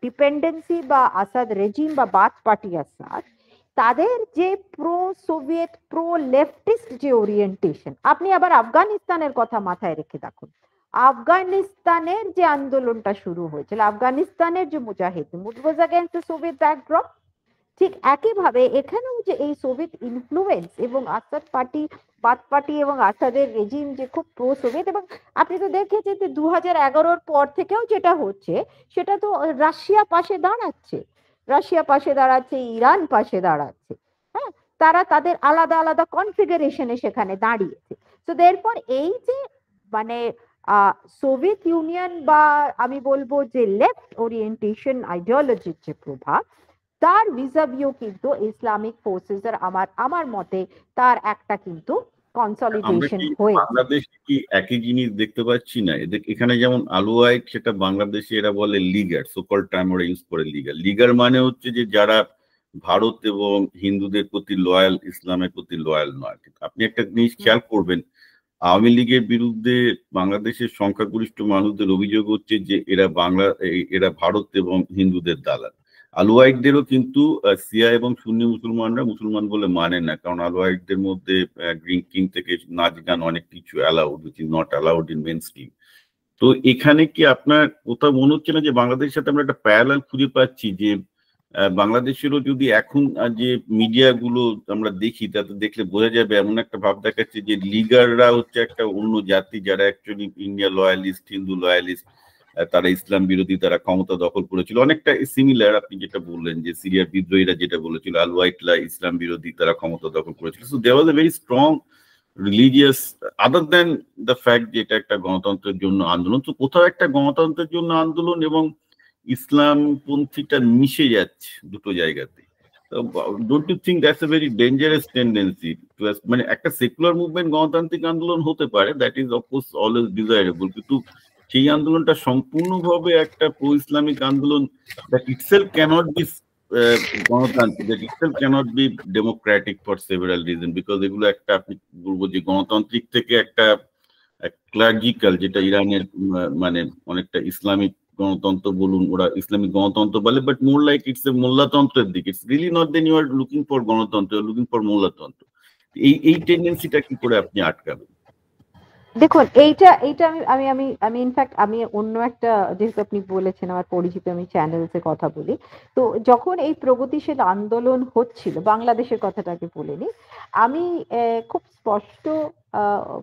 ডিপেন্ডেন্সি বা আসাদ রেজিম বা বাথ পার্টি আসাদ, তাদের যে প্রো সোভিয়েত প্রো লেফটিস্ট যে ওরিয়েন্টেশন, আপনি আবার আফগানিস্তানের কথা মাথায় রেখে দেখুন, আফগানিস্তানের যে আন্দোলনটা শুরু হয়েছিল, আফগানিস্তানের যে মুজাহিদিন ওয়াজ अगेंस्ट দ্য সোভিয়েত ব্যাকড্রপ, ঠিক একইভাবে এখানেও যে এই সোভিয়েত ইনফ্লুয়েন্স এবং আসাদ পার্টি বাথ পার্টি এবং আসাদের রেজিম যে খুব প্রো সোভিয়েত, এবং আপনি তো দেখেছেন যে 2011-র পর থেকেও যেটা হচ্ছে সেটা তো রাশিয়া পাশে দাঁড়াচ্ছে, রাশিয়া পাশে দাঁড়াচ্ছে, ইরান পাশে দাঁড়াচ্ছে। হ্যাঁ, তারা তাদের আলাদা আলাদা কনফিগারেশনে সেখানে দাঁড়িয়েছে। তো এরপর এই যে মানে সোভিয়েত ইউনিয়ন বা আমি বলবো যে লেফট ওরিয়েন্টেশন আইডিওলজির যে প্রভাব, তার ভিজাভিও কিন্তু ইসলামিক ফোর্সেস এর আমার আমার মতে তার একটা কিন্তু আমরা কনসলিডেশন কি হয়েছে। বাংলাদেশে কি একই জিনিস দেখতে পাচ্ছি না? এদের এখানে যেমন আলুয়াইট, সেটা বাংলাদেশে এরা বলে লিগার, সোকল টার্ম ওরা ইউজ করে লিগার। লিগার মানে হচ্ছে যে যারা ভারত এবং হিন্দুদের প্রতি লয়াল, ইসলামের প্রতি লয়াল নয়। আপনি একটা জিনিস খেয়াল করবেন, আওয়ামী লীগের বিরুদ্ধে বাংলাদেশের সংখ্যাগরিষ্ঠ মানুষদের অভিযোগ হচ্ছে যে এরা ভারত এবং হিন্দুদের দালাল। আলুয়াইটদেরও কিন্তু শিয়া এবং সুন্নি মুসলমানরা মুসলমান বলে মানে না, কারণ আলুয়াইটদের মধ্যে ড্রিঙ্কিং থেকে নাচ গান অনেক কিছু allowed, which is not allowed in main stream. তো এখানে কি আপনার কোথাও মনে হচ্ছে না যে বাংলাদেশের সাথে আমরা একটা প্যারালাল খুঁজে পাচ্ছি, যে বাংলাদেশেরও যদি এখন যে মিডিয়া গুলো আমরা দেখি তাতে দেখলে বোঝা যাবে এমন একটা ভাব দেখাচ্ছে যে লিগাররা হচ্ছে একটা অন্য জাতি, যারা actually India loyalist, Hindu loyalist, তারা ইসলাম বিরোধী, তারা ক্ষমতা দখল করেছিল। অনেকটা সিমিলার আপনি যেটা বললেন যে সিরিয়ার বিদ্রোহীরা যেটা বলেছিল, আল ওয়াইটলা ইসলাম বিরোধী, তারা ক্ষমতা দখল করেছিল। So there was a very strong religious, other than the fact যে এটা একটা গণতন্ত্রের জন্য আন্দোলন। তো কোথাও একটা গণতন্ত্রের জন্য আন্দোলন এবং ইসলামপন্থীটা মিশে যাচ্ছে দুটো জায়গাতে। Don't you think that's a very dangerous tendency? মানে একটা সেকুলার মুভমেন্ট গণতান্ত্রিক আন্দোলন হতে পারে, that is of course always desirable, কিন্তু সেই আন্দোলনটা সম্পূর্ণভাবে একটা প্রো ইসলামিক আন্দোলন, দ্যাট ইটসেলফ ক্যানট বি গণতান্ত্রিক, that itself can't be democratic for several reason, because এগুলো একটা আপনি বলবো যে গণতান্ত্রিক থেকে একটা ক্লার্জিক্যাল, যেটা ইরানের মানে অনেকটা ইসলামিক গণতন্ত্র বলুন, ওরা ইসলামিক গণতন্ত্র বলে, but more like it's a মোল্লাতন্ত্রের দিকে। It's really not then you are looking for গণতন্ত্র, ইউ আর লুকিং ফর মোল্লাতন্ত্র। এই টেন্ডেন্সিটা কি করে আপনি আটকাবেন? দেখুন, এইটা এইটা আমি আমি আমি আমি ইনফ্যাক্ট আমি অন্য একটা, যেহেতু আপনি বলেছেন আমার পরিচিত, আমি চ্যানেলসে কথা বলি, তো যখন এই প্রগতিশীল আন্দোলন হচ্ছিল, বাংলাদেশের কথাটাকে বলিনি আমি, খুব স্পষ্ট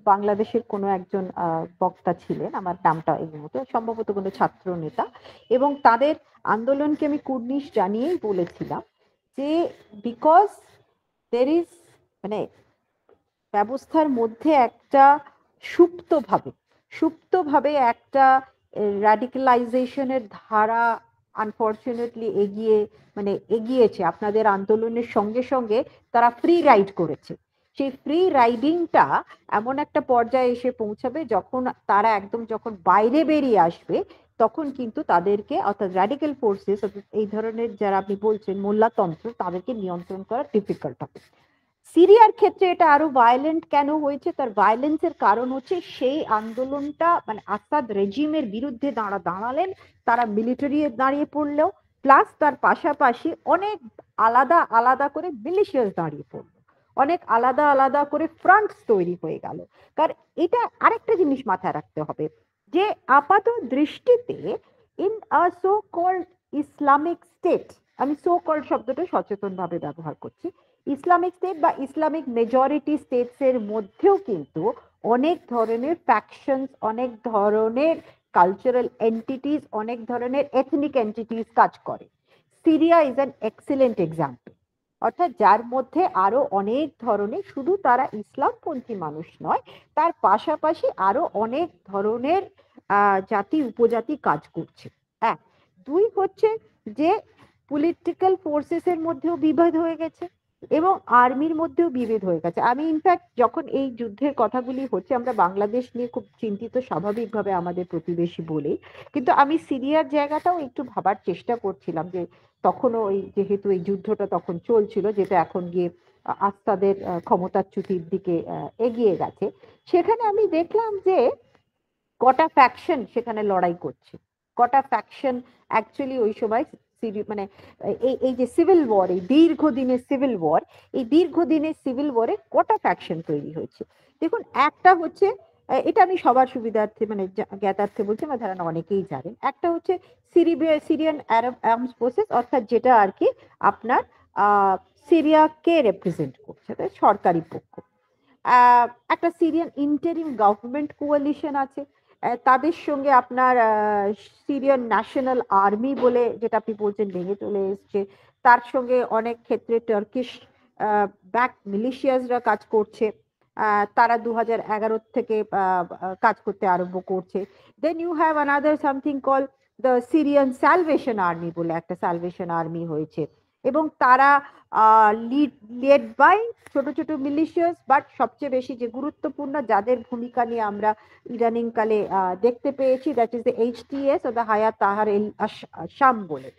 বাংলাদেশের কোনো একজন বক্তা ছিলেন, আমার নামটা এই মুহূর্তে, সম্ভবত কোনো ছাত্র নেতা, এবং তাদের আন্দোলনকে আমি কুর্নিশ জানিয়েই বলেছিলাম যে বিকজ দের ইজ মানে ব্যবস্থার মধ্যে একটা সুপ্তভাবে একটা র্যাডিক্যালাইজেশনের ধারা আনফরচুনেটলি এগিয়েছে। আপনাদের আন্দোলনের সঙ্গে সঙ্গে তারা ফ্রি রাইড করেছে। সেই ফ্রি রাইডিংটা এমন একটা পর্যায়ে এসে পৌঁছাবে যখন তারা একদম যখন বাইরে বেরিয়ে আসবে, তখন কিন্তু তাদেরকে, অর্থাৎ র্যাডিক্যাল ফোর্সেস, এই ধরনের যারা আপনি বলছেন মোল্লাতন্ত্র, তাদেরকে নিয়ন্ত্রণ করা ডিফিকাল্ট হবে। সিরিয়ার ক্ষেত্রে এটা আরো ভায়োলেন্ট কেন হয়েছে? তার ভায়োলেন্সের কারণ হচ্ছে সেই আন্দোলনটা মানে আসাদ রেজিমের বিরুদ্ধে দাঁড়ালেন, তারা মিলিটারি দাঁড়িয়ে পড়লেও, প্লাস তার পাশাপাশি অনেক আলাদা আলাদা করে মিলিশিয়াস দাঁড়িয়ে পড়লো, অনেক আলাদা আলাদা করে ফ্রন্টস তৈরি হয়ে গেল। কারণ এটা আরেকটা জিনিস মাথায় রাখতে হবে যে আপাত দৃষ্টিতে in a so called Islamic state, আমি সো কল্ড শব্দটা সচেতনভাবে ব্যবহার করছি, ইসলামিক স্টেট বা ইসলামিক মেজরিটি স্টেটস এর মধ্যেও কিন্তু অনেক ধরনের ফ্যাকশনস, অনেক ধরনের কালচারাল এন্টিটিস, অনেক ধরনের এথনিক এন্টিটিস কাজ করে। Syria is an excellent example, অর্থাৎ যার মধ্যে আরো অনেক ধরনের, শুধু তারা ইসলামপন্থী মানুষ নয়, তার পাশাপাশি আরো অনেক ধরনের জাতি উপজাতি কাজ করছে। এক, দুই হচ্ছে যে পলিটিক্যাল ফোর্সেস এর মধ্যেও বিভেদ হয়ে গেছে এবং আর্মির মধ্যেও বিভেদ হয়ে গেছে। আমি ইনফ্যাক্ট যখন এই যুদ্ধের কথাগুলি হচ্ছে, আমরা বাংলাদেশ নিয়ে খুব চিন্তিত স্বাভাবিকভাবে, আমাদের প্রতিবেশী বলেই, কিন্তু আমি সিরিয়ার জায়গাটাও একটু ভাবার চেষ্টা করছিলাম যে তখনও ওই যেহেতু এই যুদ্ধটা তখন চলছিল, যেটা এখন গিয়ে আসাদের ক্ষমতাচ্যুতির দিকে এগিয়ে গেছে, সেখানে আমি দেখলাম যে কটা ফ্যাকশন সেখানে লড়াই করছে, কটা ফ্যাকশন অ্যাকচুয়ালি ওই সময় মানে এই যে সিভিল ওয়ার, এই দীর্ঘদিনের সিভিল ওয়ার, এই দীর্ঘদিনের সিভিল ওয়ারে কটা ফ্যাকশন তৈরি হয়েছে। দেখুন, একটা হচ্ছে, এটা আমি সবার সুবিধার্থে মানে জ্ঞাতার্থে বলছি, আমার ধারণা অনেকেই জানেন, একটা হচ্ছে সিরিয়ান আরব আর্মস ফোর্সেস, অর্থাৎ যেটা আর কি আপনার সিরিয়াকে রিপ্রেজেন্ট করছে, সরকারি পক্ষ। একটা সিরিয়ান ইন্টারিম গভর্নমেন্ট কোয়ালিশন আছে, তাদের সঙ্গে আপনার সিরিয়ান ন্যাশনাল আর্মি বলে যেটা আপনি বলছেন ভেঙে চলে এসছে, তার সঙ্গে অনেক ক্ষেত্রে টার্কিশ ব্যাক মিলিশিয়াসরা কাজ করছে, তারা 2011 থেকে কাজ করতে আরম্ভ করছে। Then you have another something call the Syrian salvation army বলে একটা স্যালভেশন আর্মি হয়েছে, এবং তারা লেড বাই ছোট ছোট মিলিশিয়াস, বাট সবচেয়ে বেশি যে গুরুত্বপূর্ণ যাদের ভূমিকা নিয়ে আমরা ইদানিং কালে দেখতে পেয়েছি, দ্যাট ইজ দ্য HTS ও দ্য হায়াত তাহার এল শাম বলে,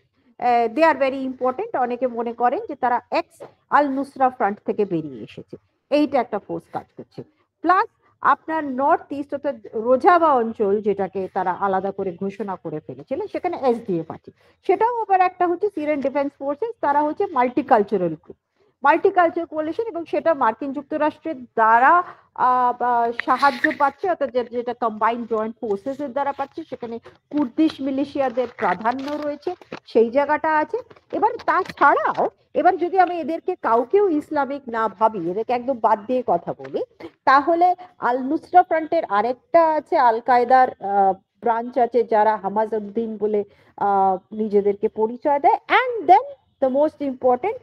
দে আর ভেরি ইম্পর্টেন্ট। অনেকে মনে করেন যে তারা এক্স আল নুসরা ফ্রন্ট থেকে বেরিয়ে এসেছে, এইটা একটা ফোর্স কাজ করছে। প্লাস আপনার নর্থ ইস্ট অর্থাৎ রোজাভা অঞ্চল যেটাকে তারা আলাদা করে ঘোষণা করে ফেলেছিলেন, সেখানে SDF আছে, সেটাও আবার একটা হচ্ছে সিরিয়ান ডিফেন্স ফোর্সেস, তারা হচ্ছে মাল্টিকালচারাল গ্রুপ, মাল্টিকালচার কোয়ালিশন, এবং সেটা মার্কিন যুক্তরাষ্ট্রের দ্বারা সাহায্য পাচ্ছে, অর্থাৎ যেটা কম্বাইন্ড জয়েন্ট ফোর্সেস এর দ্বারা পাচ্ছে। সেখানে কুর্দিশ মিলিশিয়াদের প্রাধান্য রয়েছে, সেই জায়গাটা আছে। এবার তাছাড়াও এবার যদি আমি এদেরকে কাউকেও ইসলামিক না ভাবি, এদেরকে একদম বাদ দিয়ে কথা বলি, তাহলে আল নুসরা ফ্রন্টের আরেকটা আছে, আল কায়দার ব্রাঞ্চ আছে যারা হামাজউদ্দিন বলে নিজেদেরকে পরিচয় দেয়। And then the most important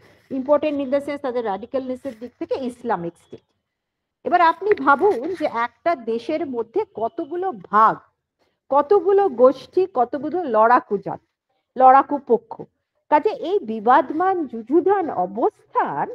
in the sense তাদের র্যাডিক্যালনেসের দিক থেকে ইসলামিক স্টেট। এবার আপনি ভাবুন যে একটা দেশের মধ্যে কতগুলো ভাগ, কতগুলো গোষ্ঠী, কতগুলো লড়াকু জাত, লড়াকু পক্ষ, কাজে এই বিবাদমান যুযুধান অবস্থান,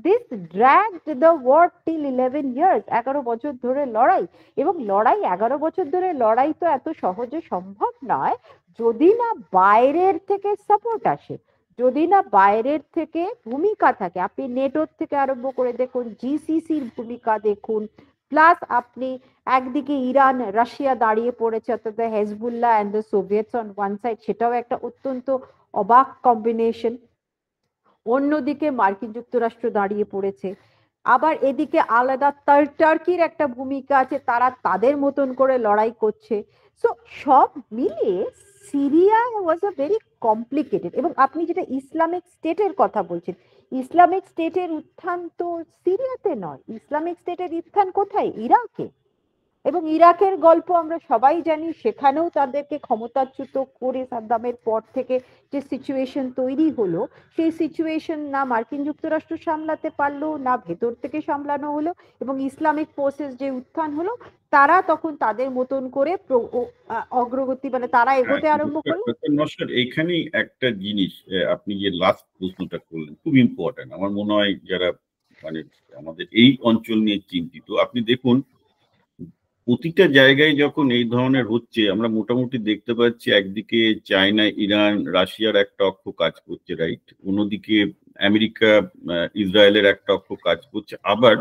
this dragged the war till 11 years, 11 বছর ধরে লড়াই। এবং লড়াই 11 বছর ধরে লড়াই তো এত সহজে সম্ভব নয় যদি না বাইরের থেকে সাপোর্ট আসে, যদি না বাইরের থেকে ভূমিকা থাকে। আপনি নেটোর থেকে আরম্ভ করে দেখুন, GCCর ভূমিকা দেখুন, প্লাস আপনি একদিকে ইরান রাশিয়া দাঁড়িয়ে পড়েছে, অর্থাৎ Hezbollah and the Soviets on one side, সেটাও একটা অত্যন্ত অবাক কম্বিনেশন। অন্যদিকে মার্কিন যুক্তরাষ্ট্র দাঁড়িয়ে পড়েছে, আবার এদিকে আলাদা টার্কির একটা ভূমিকা আছে, তারা তাদের মতন করে লড়াই করছে। সো সব মিলিয়ে Syria was a very complicated. এবং আপনি যেটা ইসলামিক স্টেটের কথা বলছেন, ইসলামিক স্টেটের উত্থান তো সিরিয়াতে নয়, ইসলামিক স্টেটের উত্থান কোথায়? ইরাকে। এবং ইরাকের গল্প আমরা সবাই জানি, সেখানেও তাদেরকে ক্ষমতাচ্যুত করে সাদ্দামের পর থেকে যে সিচুয়েশন তৈরি হলো, সেই সিচুয়েশন না মার্কিন যুক্তরাষ্ট্র সামলাতে পারলো, না ভেতর থেকে সামলানো হলো, এবং ইসলামিক ফোর্সেস যে উত্থান হলো, তারা তখন তাদের মতন করে অগ্রগতি, মানে তারা এগোতে আরম্ভ করলো। নমস্কার, এইখানেই একটা জিনিস আপনি যে লাস্ট প্রশ্নটা করলেন খুব ইম্পর্টেন্ট, আমার মনে হয় যারা মানে আমাদের এই অঞ্চল নিয়ে চিন্তিত। আপনি দেখুন প্রতিটা জায়গায় যখন এই ধরনের হচ্ছে, আমরা মোটামুটি দেখতে পাচ্ছি একদিকে চায়না, ইরান, রাশিয়ার একটা অক্ষ কাজ করছে, রাইট, অন্যদিকে আমেরিকা, ইসরায়েলের একটা অক্ষ কাজ করছে। আবার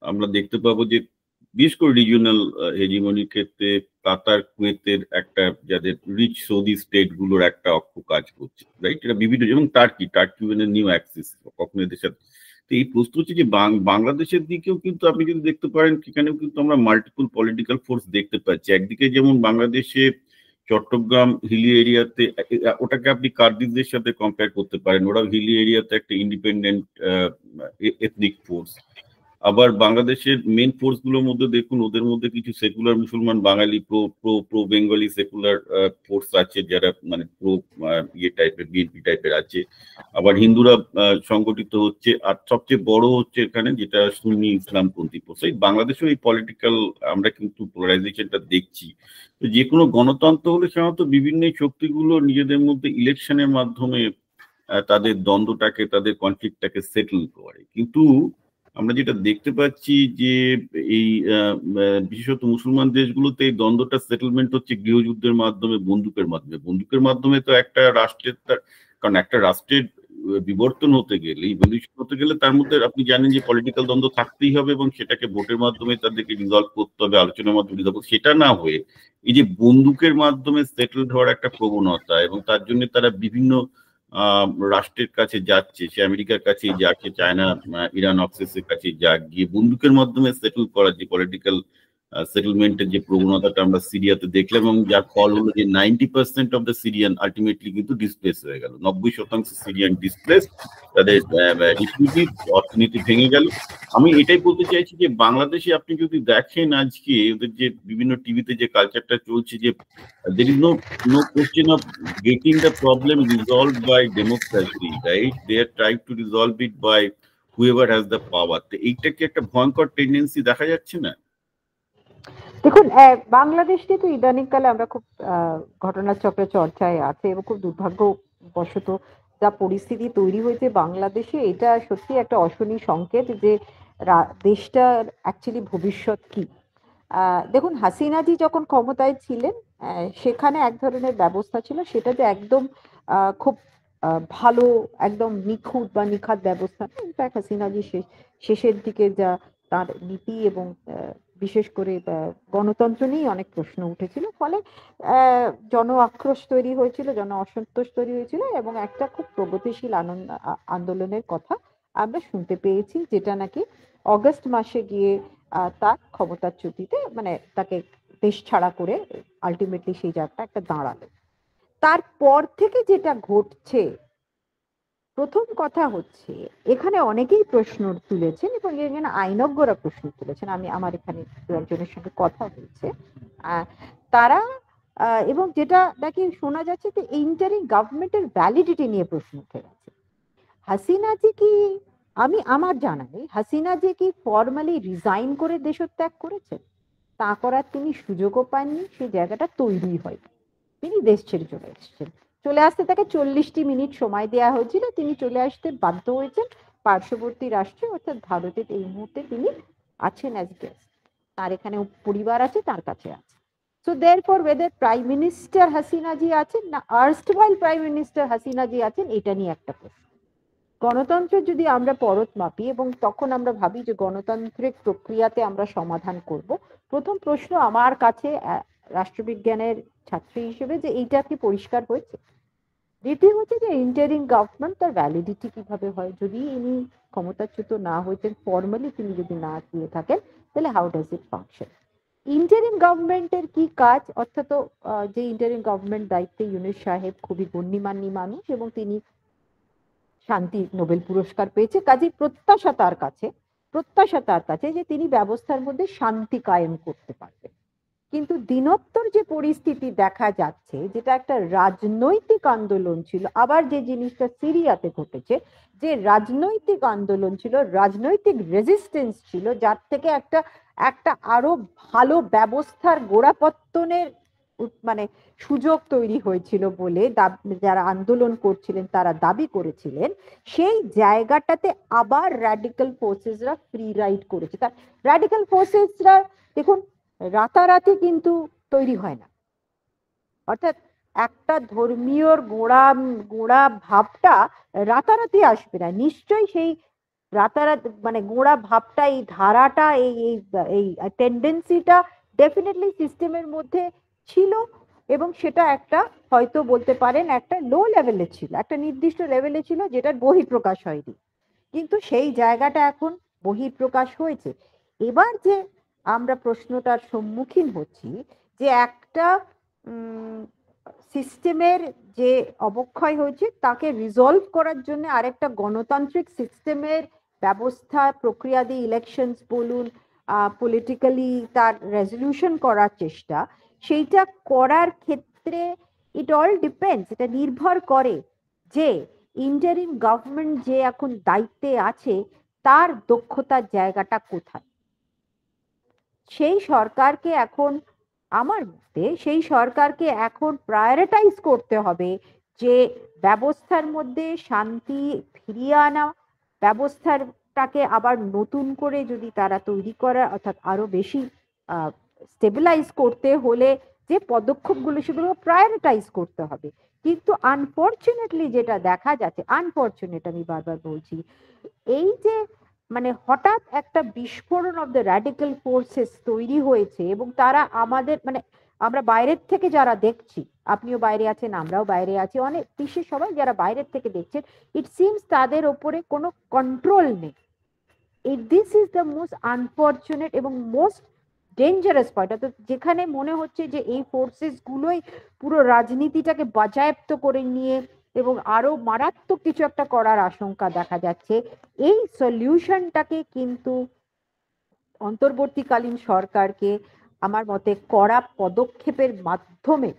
আমরা দেখতে পাবো যে বিশেষ করে রিজিওনাল হেজিমনির ক্ষেত্রে কাতার, কুয়েতের একটা, যাদের রিচ সৌদি স্টেট গুলোর একটা অক্ষ কাজ করছে, রাইট, এটা বিভিন্ন, এবং টার্কি নিউ অ্যাক্সিস কখনো এদের সাথে। তো এই প্রশ্ন হচ্ছে যে বাংলাদেশের দিকেও কিন্তু আপনি যদি দেখতে পারেন, সেখানেও কিন্তু আমরা মাল্টিপল পলিটিক্যাল ফোর্স দেখতে পাচ্ছি। একদিকে যেমন বাংলাদেশে চট্টগ্রাম হিলি এরিয়াতে, ওটাকে আপনি কার্দিকদের সাথে কম্পেয়ার করতে পারেন, ওরাও হিলি এরিয়াতে একটা ইন্ডিপেন্ডেন্ট এথনিক ফোর্স। আবার বাংলাদেশের মেন ফোর্স গুলোর মধ্যে দেখুন, ওদের মধ্যে কিছু সেকুলার মুসলমান বাঙালি প্রো বেঙ্গলি সেকুলার ফোর্স আছে, যারা মানে প্রো ইয়ে টাইপের, বিএনপি টাইপের আছে। আবার হিন্দুরা সংগঠিত হচ্ছে, আর সবচেয়ে বড় হচ্ছে এখানে যেটা সুন্নি ইসলামপন্থী ফোর্স। এই বাংলাদেশেও এই পলিটিক্যাল আমরা কিন্তু পোলারাইজেশনটা দেখছি। তো যে কোনো গণতন্ত্র হলে সাধারণত বিভিন্ন শক্তিগুলো নিজেদের মধ্যে ইলেকশনের মাধ্যমে তাদের দ্বন্দ্বটাকে, তাদের কনফ্লিক্টটাকে সেটেল করে। কিন্তু আমরা যেটা দেখতে পাচ্ছি যে এই বিশেষত মুসলমান দেশগুলোতে এই দ্বন্দ্বটা সেটেলমেন্ট হচ্ছে গৃহযুদ্ধের মাধ্যমে, বন্দুকের মাধ্যমে তো একটা রাষ্ট্রের, কারণ একটা রাষ্ট্রের বিবর্তন হতে গেলে, ইভলিউশন হতে গেলে তার মধ্যে আপনি জানেন যে পলিটিক্যাল দ্বন্দ্ব থাকতেই হবে, এবং সেটাকে ভোটের মাধ্যমে তাদেরকে রিজলভ করতে হবে, আলোচনার মাধ্যমে রিজলভ করতে। সেটা না হয়ে এই যে বন্দুকের মাধ্যমে সেটেলড হওয়ার একটা প্রবণতা, এবং তার জন্য তারা বিভিন্ন রাষ্ট্রের কাছে যাচ্ছে, সে আমেরিকার কাছে যাচ্ছে, চায়না, ইরান অক্সেসের কাছে যাক, গিয়ে বন্দুকের মাধ্যমে সেটেল করার যে পলিটিক্যাল সেটেলমেন্টের যে প্রবণতাটা আমরা সিরিয়াতে দেখলাম, এবং যার ফল হলো যে 90% অফ দ্য সিরিয়ান আলটিমেটলি কিন্তু ডিসপ্লেস হয়ে গেল। 90% সিরিয়ান ডিসপ্লেস, তাদের রিফিউজি, অর্থনীতি ভেঙে গেল। আমি এটাই বলতে চাইছি যে বাংলাদেশে আপনি যদি দেখেন আজকে ওদের যে বিভিন্ন টিভিতে যে কালচারটা চলছে, যে there is no question of getting the problem resolved by democracy, right? They are trying to resolve it by whoever has the power. তো এইটা কি একটা ভয়ঙ্কর টেন্ডেন্সি দেখা যাচ্ছে না? দেখুন, বাংলাদেশকে তো ইদানিংকালে আমরা খুব ঘটনাচক্রে চর্চায় আছে, এবং খুব দুর্ভাগ্যবশত যা পরিস্থিতি তৈরি হয়েছে বাংলাদেশে, এটা সত্যি একটা অশনি সংকেত যে দেশটার অ্যাকচুয়ালি ভবিষ্যৎ কি। দেখুন, হাসিনাজি যখন ক্ষমতায় ছিলেন, সেখানে এক ধরনের ব্যবস্থা ছিল, সেটা যে একদম খুব ভালো, একদম নিখুঁত বা নিখাত ব্যবস্থা না। ইনফ্যাক্ট হাসিনাজি শেষের দিকে যা তার নীতি এবং বিশেষ করে গণতন্ত্র নিয়ে অনেক প্রশ্ন উঠেছিল, ফলে জন আক্রোশ তৈরি হয়েছিল, জন অসন্তোষ তৈরি হয়েছিল, এবং একটা খুব প্রগতিশীল আন্দোলনের কথা আমরা শুনতে পেয়েছি, যেটা নাকি অগস্ট মাসে গিয়ে তার ক্ষমতাচ্যুতিতে, মানে তাকে দেশ ছাড়া করে আলটিমেটলি সেই জায়গাটা একটা দাঁড়ালো। তারপর থেকে যেটা ঘটছে, প্রথম কথা হচ্ছে, এখানে অনেকেই প্রশ্ন তুলেছেন এবং এখানে আইনজ্ঞরা প্রশ্ন তুলেছেন। আমি আমার এখানে দু একজনের সঙ্গে কথা হয়েছে, তারা এবং যেটা নাকি শোনা যাচ্ছে যে ইন্টারিম গভর্নমেন্টের ভ্যালিডিটি নিয়ে প্রশ্ন উঠে গেছে। হাসিনাজি কি, আমার জানা নেই হাসিনাজি কি ফর্মালি রিজাইন করে দেশত্যাগ করেছেন। তা করার তিনি সুযোগও পাননি, সেই জায়গাটা তৈরি হয়, তিনি দেশ ছেড়ে চলে এসেছেন। চলে আসতে তাকে 40টি মিনিট সময় দেওয়া হয়েছিল, তিনি চলে আসতে বাধ্য হয়েছেন পার্শ্ববর্তী রাষ্ট্রে, অর্থাৎ ভারতের। এই মুহূর্তে তিনি আছেন অ্যাজ গেস্ট, তার এখানে পরিবার আছে, তার কাছে আছে। So therefore weather prime minister হাসিনাজি আছেন না আর্স্টওয়াইল প্রাইম মিনিস্টার হাসিনাজি আছেন, এটা নিয়ে একটা প্রশ্ন। গণতন্ত্রের যদি আমরা পরত মাপি এবং তখন আমরা ভাবি যে গণতান্ত্রিক প্রক্রিয়াতে আমরা সমাধান করব, প্রথম প্রশ্ন আমার কাছে রাষ্ট্রবিজ্ঞানের ছাত্রী হিসেবে যে এইটা কি পরিষ্কার হয়েছে। দ্বিতীয় হচ্ছে যে ইন্টারিম গভর্নমেন্ট, তার ভ্যালিডিটি কিভাবে হয়। যদি ইনি ক্ষমতাচ্যুত না হয়েছেন, ফর্মালি তিনি যদি না দিয়ে থাকেন, তাহলে how does it function. Interim গভর্নমেন্টের কি কাজ, অর্থাৎ যে ইন্টারিম গভর্নমেন্ট দায়িত্বে ইউনূস সাহেব খুবই গণ্যমান্য মানুষ, এবং তিনি শান্তি নোবেল পুরস্কার পেয়েছে, কাজে প্রত্যাশা তার কাছে যে তিনি ব্যবস্থার মধ্যে শান্তি কায়েম করতে পারবেন। কিন্তু দিনোত্তর যে পরিস্থিতি দেখা যাচ্ছে, যেটা একটা রাজনৈতিক আন্দোলন ছিল, আবার যে জিনিসটা সিরিয়াতে ঘটেছে, যে রাজনৈতিক আন্দোলন ছিল, রাজনৈতিক রেজিস্টেন্স ছিল, যার থেকে একটা আরো ভালো ব্যবস্থার গোড়াপত্তনের মানে সুযোগ তৈরি হয়েছিল বলে যারা আন্দোলন করছিলেন তারা দাবি করেছিলেন, সেই জায়গাটাতে আবার র্যাডিক্যাল ফোর্সেসরা ফ্রি রাইড করেছে। তার র্যাডিক্যাল ফোর্সেসরা, দেখুন, রাতারাতি কিন্তু তৈরি হয় না, অর্থাৎ একটা ধর্মীয় গোড়া ভাবটা রাতারাতি আসবে না। নিশ্চয়ই সেই রাতারাতি মানে গোড়া ভাবটা, এই ধারাটা, এই টেন্ডেন্সিটা ডেফিনেটলি সিস্টেমের মধ্যে ছিল, এবং সেটা একটা হয়তো বলতে পারেন একটা লো লেভেলে ছিল, একটা নির্দিষ্ট লেভেলে ছিল, যেটার বহিঃপ্রকাশ হয়নি। কিন্তু সেই জায়গাটা এখন বহিঃপ্রকাশ হয়েছে। এবার যে আমরা প্রশ্নটার সম্মুখীন হচ্ছি, যে একটা সিস্টেমের যে অবক্ষয় হয়েছে তাকে রিজলভ করার জন্য আরেকটা গণতান্ত্রিক সিস্টেমের ব্যবস্থা, প্রক্রিয়া দিয়ে ইলেকশনস বলুন, পলিটিক্যালি তার রেজলিউশন করার চেষ্টা, সেইটা করার ক্ষেত্রে ইট অল ডিপেন্ডস, এটা নির্ভর করে যে ইন্টারিম গভর্নমেন্ট যে এখন দায়িত্বে আছে তার দক্ষতার জায়গাটা কোথায়। সেই সরকারকে এখন, আমার মতে সেই সরকারকে এখন প্রায়োরিটাইজ করতে হবে যে ব্যবস্থার মধ্যে শান্তি ফিরিয়ে আনা, ব্যবস্থাটাকে আবার নতুন করে যদি তারা তৈরি করা, অর্থাৎ আরো বেশি স্টেবিলাইজ করতে হলে যে পদক্ষেপগুলো সেগুলো প্রায়োরিটাইজ করতে হবে। কিন্তু আনফরচুনেটলি যেটা দেখা যাচ্ছে, আনফরচুনেট আমি বারবার বলছি, এই যে মানে হঠাৎ একটা বিস্ফোরণ অফ দ্য র্যাডিক্যাল ফোর্সেস তৈরি হয়েছে, এবং তারা আমাদের মানে আমরা বাইরের থেকে যারা দেখছি, আপনিও বাইরে আছেন, আমরাও বাইরে আছি, অনেক বিশেষ সবাই যারা বাইরের থেকে দেখছেন, ইট সিমস তাদের ওপরে কোনো কন্ট্রোল নেই। This is the most unfortunate এবং মোস্ট ডেঞ্জারাস পয়েন্ট, অর্থাৎ যেখানে মনে হচ্ছে যে এই ফোর্সেস গুলোই পুরো রাজনীতিটাকে বাজায়াপ্ত করে নিয়ে এবং আরো মারাত্মক কিছু একটা করার আশঙ্কা দেখা যাচ্ছে, এই সলিউশনটাকে কিন্তু অন্তর্বর্তীকালীন সরকারকে আমার মতে কড়া পদক্ষেপের মাধ্যমে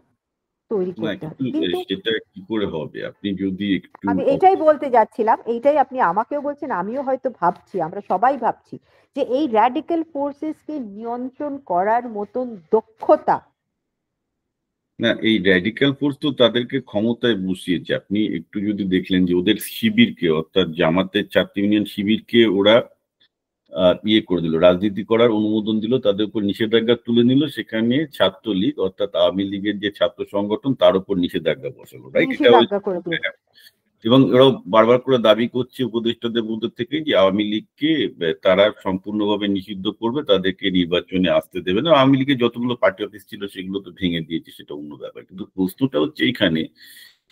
তৈরি না, করতে হবে। কিন্তু কিন্তু সেটা কি করে হবে? আপনি যদি একটু আমি এটাই বলতে যাচ্ছিলাম, এইটাই আপনি আমাকেও বলছেন, আমিও হয়তো ভাবছি, আমরা সবাই ভাবছি যে এই র্যাডিক্যাল ফোর্সেসকে নিয়ন্ত্রণ করার মতন দক্ষতা। না, এই র্যাডিক্যাল ফোর্স তো তাদেরকে ক্ষমতায় বসিয়েছে। আপনি একটু যদি দেখলেন যে ওদের শিবিরকে, অর্থাৎ জামাতের ছাত্র ইউনিয়ন শিবিরকে ওরা ইয়ে করে দিল, রাজনীতি করার অনুমোদন দিল, তাদের উপর নিষেধাজ্ঞা তুলে নিল। সেখানে ছাত্রলীগ অর্থাৎ আওয়ামী লীগের যে ছাত্র সংগঠন তার উপর নিষেধাজ্ঞা বসালো, রাইট? এটা নিষেধাজ্ঞা করে দিয়েছে। এবং ওরাও বারবার করে দাবি করছে উপদেষ্টাদের মধ্যে থেকে যে আওয়ামী লীগকে তারা সম্পূর্ণভাবে নিষিদ্ধ করবে, তাদেরকে নির্বাচনে আসতে দেবে না। আওয়ামী লীগের যতগুলো পার্টি অফিস ছিল সেগুলো তো ভেঙে দিয়েছে, সেটা অন্য ব্যাপার। কিন্তু প্রশ্নটা হচ্ছে এইখানে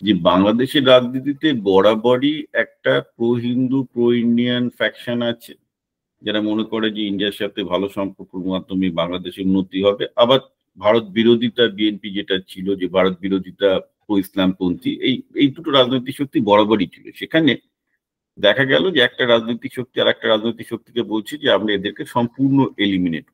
যে বাংলাদেশের রাজনীতিতে বরাবরই একটা pro Hindu pro Indian faction আছে, যারা মনে করে যে ইন্ডিয়ার সাথে ভালো সম্পর্কের মাধ্যমে বাংলাদেশের উন্নতি হবে। আবার ভারত বিরোধিতা, বিএনপি যেটা ছিল যে ভারত বিরোধিতা, প্রো ইসলামপন্থী, এই দুটো রাজনৈতিক শক্তি বরাবরই ছিল। সেখানে দেখা গেল যে একটা রাজনৈতিক শক্তি আর একটা রাজনৈতিক শক্তিকে বলছে যে আমরা এদেরকে সম্পূর্ণ এলিমিনেট।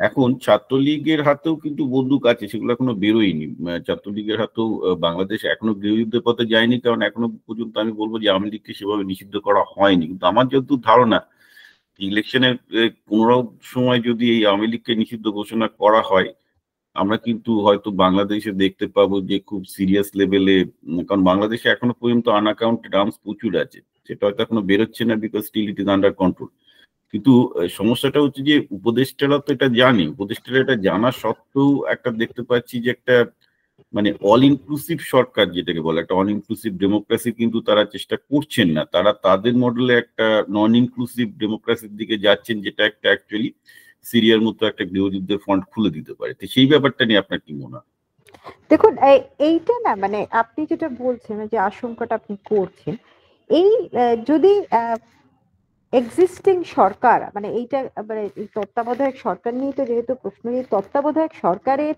এখন ছাত্রলীগের হাতেও কিন্তু বন্দুক আছে, সেগুলো এখনো বেরোয়নি। ছাত্রলীগের হাতেও বাংলাদেশ এখনো গৃহযুদ্ধের পথে যায়নি, কারণ এখনো পর্যন্ত আমি বলবো যে আওয়ামী লীগকে সেভাবে নিষিদ্ধ করা হয়নি। কিন্তু আমার যতদূর ধারণা, ইলেকশনের 15 সময় যদি এই আওয়ামী লীগকে নিষিদ্ধ ঘোষণা করা হয়, আমরা কিন্তু হয়তো বাংলাদেশে দেখতে পাবো যে খুব সিরিয়াস লেভেলে, কারণ বাংলাদেশে এখনো পর্যন্ত আনঅ্যাকাউন্টেড আর্মস প্রচুর আছে, সেটা হয়তো এখনো বেরোচ্ছে না because still it is under control. কিন্তু সমস্যাটা হচ্ছে যে উপদেষ্টারা তো এটা জানে, উপদেষ্টারা এটা জানা সত্ত্বেও একটা দেখতে পাচ্ছি যে একটা মানে অল ইনক্লুসিভ সরকার যেটাকে বলে, একটা অল ইনক্লুসিভ ডেমোক্রেসি কিন্তু তারা চেষ্টা করছেন না। তারা তাদের মডেলে একটা নন ইনক্লুসিভ ডেমোক্রেসির দিকে যাচ্ছেন, যেটা একটা অ্যাকচুয়ালি সিরিয়ার মতো একটা গৃহযুদ্ধের ফ্রন্ট খুলে দিতে পারে। তো সেই ব্যাপারটা নিয়ে আপনার কি মনে হয়? দেখুন, এইটা না, মানে আপনি যেটা বলছেন, যে আশঙ্কাটা আপনি করছেন, এই যদি এক্সিস্টিং সরকার, মানে এইটা, মানে এই তত্ত্বাবধায়ক সরকার নিয়ে তো যেহেতু প্রশ্ন, এই তত্ত্বাবধায়ক সরকারের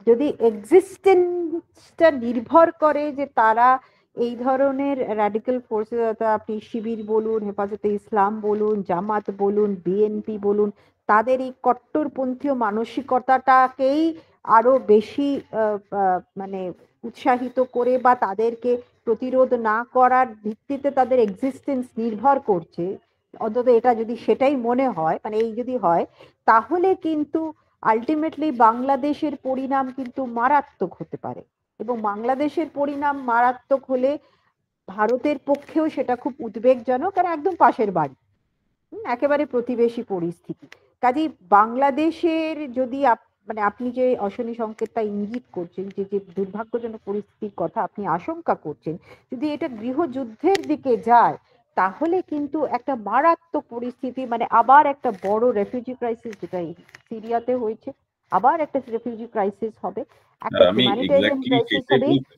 যদি এক্সিস্টেন্সটা নির্ভর করে যে তারা এই ধরনের র্যাডিক্যাল ফোর্সেস, আপনি শিবির বলুন, হেফাজতে ইসলাম বলুন, জামাত বলুন, বিএনপি বলুন, তাদের এই কট্টরপন্থীয় মানসিকতাটাকেই আরো বেশি মানে উৎসাহিত করে বা তাদেরকে প্রতিরোধ না করার ভিত্তিতে তাদের এক্সিস্টেন্স নির্ভর করছে, অন্তত এটা যদি সেটাই মনে হয়, মানে এই যদি হয়, তাহলে কিন্তু আলটিমেটলি বাংলাদেশের পরিণাম কিন্তু মারাত্মক হতে পারে। এবং বাংলাদেশের পরিণাম মারাত্মক হলে ভারতের পক্ষেও সেটা খুব উদ্বেগজনক, আর একদম পাশের বাড়ি, একেবারে প্রতিবেশী পরিস্থিতি। কাজেই বাংলাদেশের যদি মানে আপনি যে অশনি সংকেতটা ইঙ্গিত করছেন, যে যে দুর্ভাগ্যজনক পরিস্থিতির কথা আপনি আশঙ্কা করছেন, যদি এটা গৃহযুদ্ধের দিকে যায়, তাহলে কিন্তু একটা মারাত্মক পরিস্থিতি, মানে আবার একটা বড় রেফিউজি ক্রাইসিস, যেটা সিরিয়াতে হয়েছে, আবার একটা রেফিউজি ক্রাইসিস হবে, একটা আমি হিউম্যানিটেরিয়ান এক্স্যাক্টলি ক্রাইসিস সেটাই হবে। বলতে,